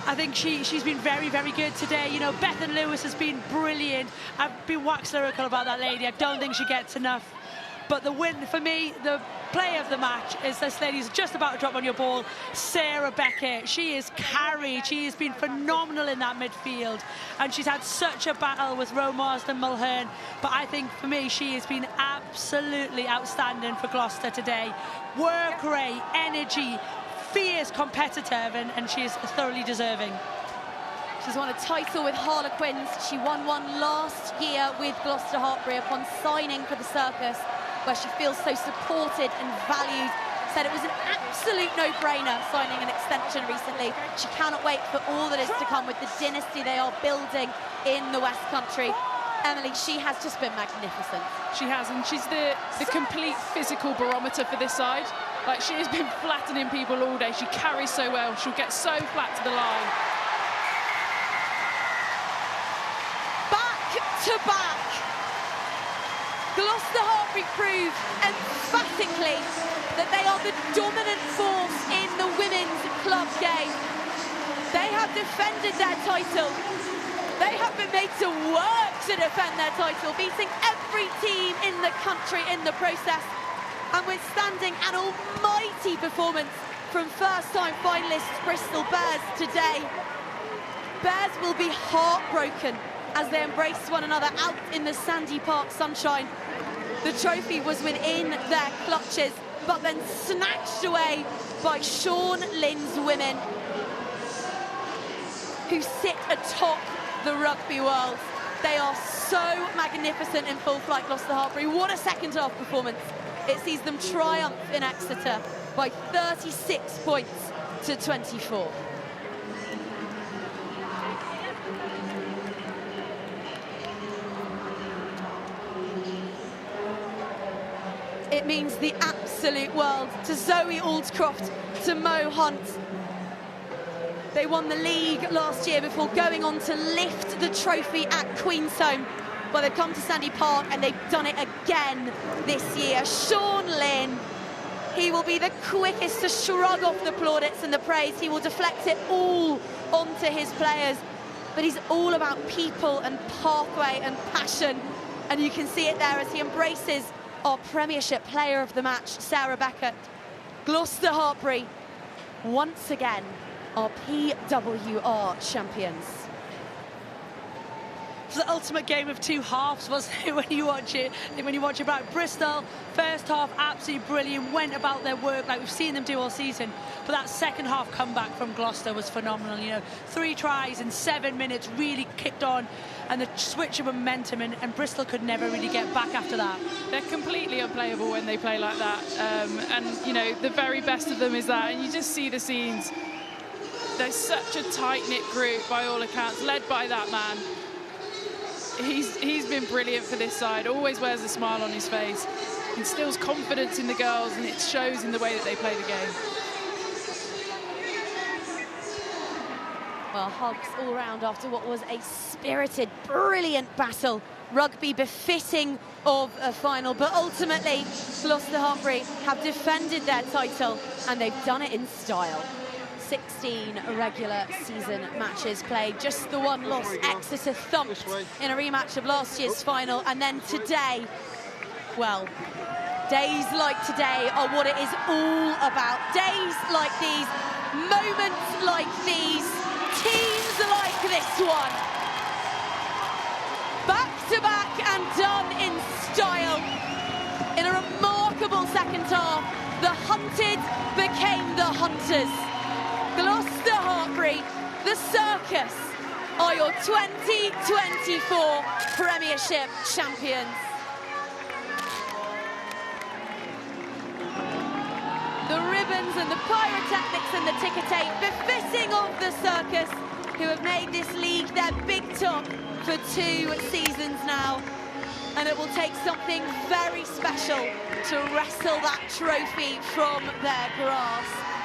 I think she's been very, very good today. You know, Bethan Lewis has been brilliant. I've been wax lyrical about that lady. I don't think she gets enough. But the win, for me, the player of the match is this lady who's just about to drop on your ball, Sarah Beckett. She is carried. She has been phenomenal in that midfield. And she's had such a battle with Marsden Mulhern. But I think, for me, she has been absolutely outstanding for Gloucester today. Work rate, energy, fierce competitive, and she is thoroughly deserving. She's won a title with Harlequins. She won one last year with Gloucester-Hartpury upon signing for the Circus, where she feels so supported and valued. Said it was an absolute no-brainer signing an extension recently. She cannot wait for all that is to come with the dynasty they are building in the West Country. Emily, she has just been magnificent. She has, and she's the complete physical barometer for this side. Like, she has been flattening people all day. She carries so well. She'll get so flat to the line. To back. Gloucester-Hartpury proved emphatically that they are the dominant force in the women's club game. They have defended their title. They have been made to work to defend their title, beating every team in the country in the process, and withstanding an almighty performance from first-time finalists Bristol Bears today. Bears will be heartbroken as they embrace one another out in the Sandy Park sunshine. The trophy was within their clutches, but then snatched away by Sean Lynn's women, who sit atop the rugby world. They are so magnificent in full flight, Gloucester-Hartpury. What a second half performance. It sees them triumph in Exeter by 36 points to 24. It means the absolute world to Zoe Aldcroft, to Mo Hunt. They won the league last year before going on to lift the trophy at Queensholme. Well, they've come to Sandy Park and they've done it again this year. Sean Lynn, he will be the quickest to shrug off the plaudits and the praise. He will deflect it all onto his players. But he's all about people and pathway and passion. And you can see it there as he embraces our Premiership player of the match, Sarah Beckett. Gloucester-Hartpury, once again, our PWR champions. It was the ultimate game of two halves, wasn't it, when you watch it? When you watch it back, Bristol, first half, absolutely brilliant, went about their work like we've seen them do all season. But that second half comeback from Gloucester was phenomenal. You know, 3 tries in 7 minutes, really kicked on, and the switch of momentum, and Bristol could never really get back after that. They're completely unplayable when they play like that. And, you know, the very best of them is that, and you just see the scenes. There's such a tight-knit group, by all accounts, led by that man. He's been brilliant for this side, always wears a smile on his face, instills confidence in the girls, and it shows in the way that they play the game. Well, hugs all round after what was a spirited, brilliant battle. Rugby befitting of a final, but ultimately Gloucester-Hartpury have defended their title, and they've done it in style. 16 regular season matches played, just the one loss. Exeter thumped in a rematch of last year's final, and then today, well, days like today are what it is all about. Days like these, moments like these, teams like this one. Back to back and done in style. In a remarkable second half, the hunted became the hunters. Gloucester-Hartpury, the Circus, are your 2024 Premiership champions. The ribbons and the pyrotechnics and the ticker tape befitting of the Circus, who have made this league their big top for 2 seasons now. And it will take something very special to wrestle that trophy from their grasp.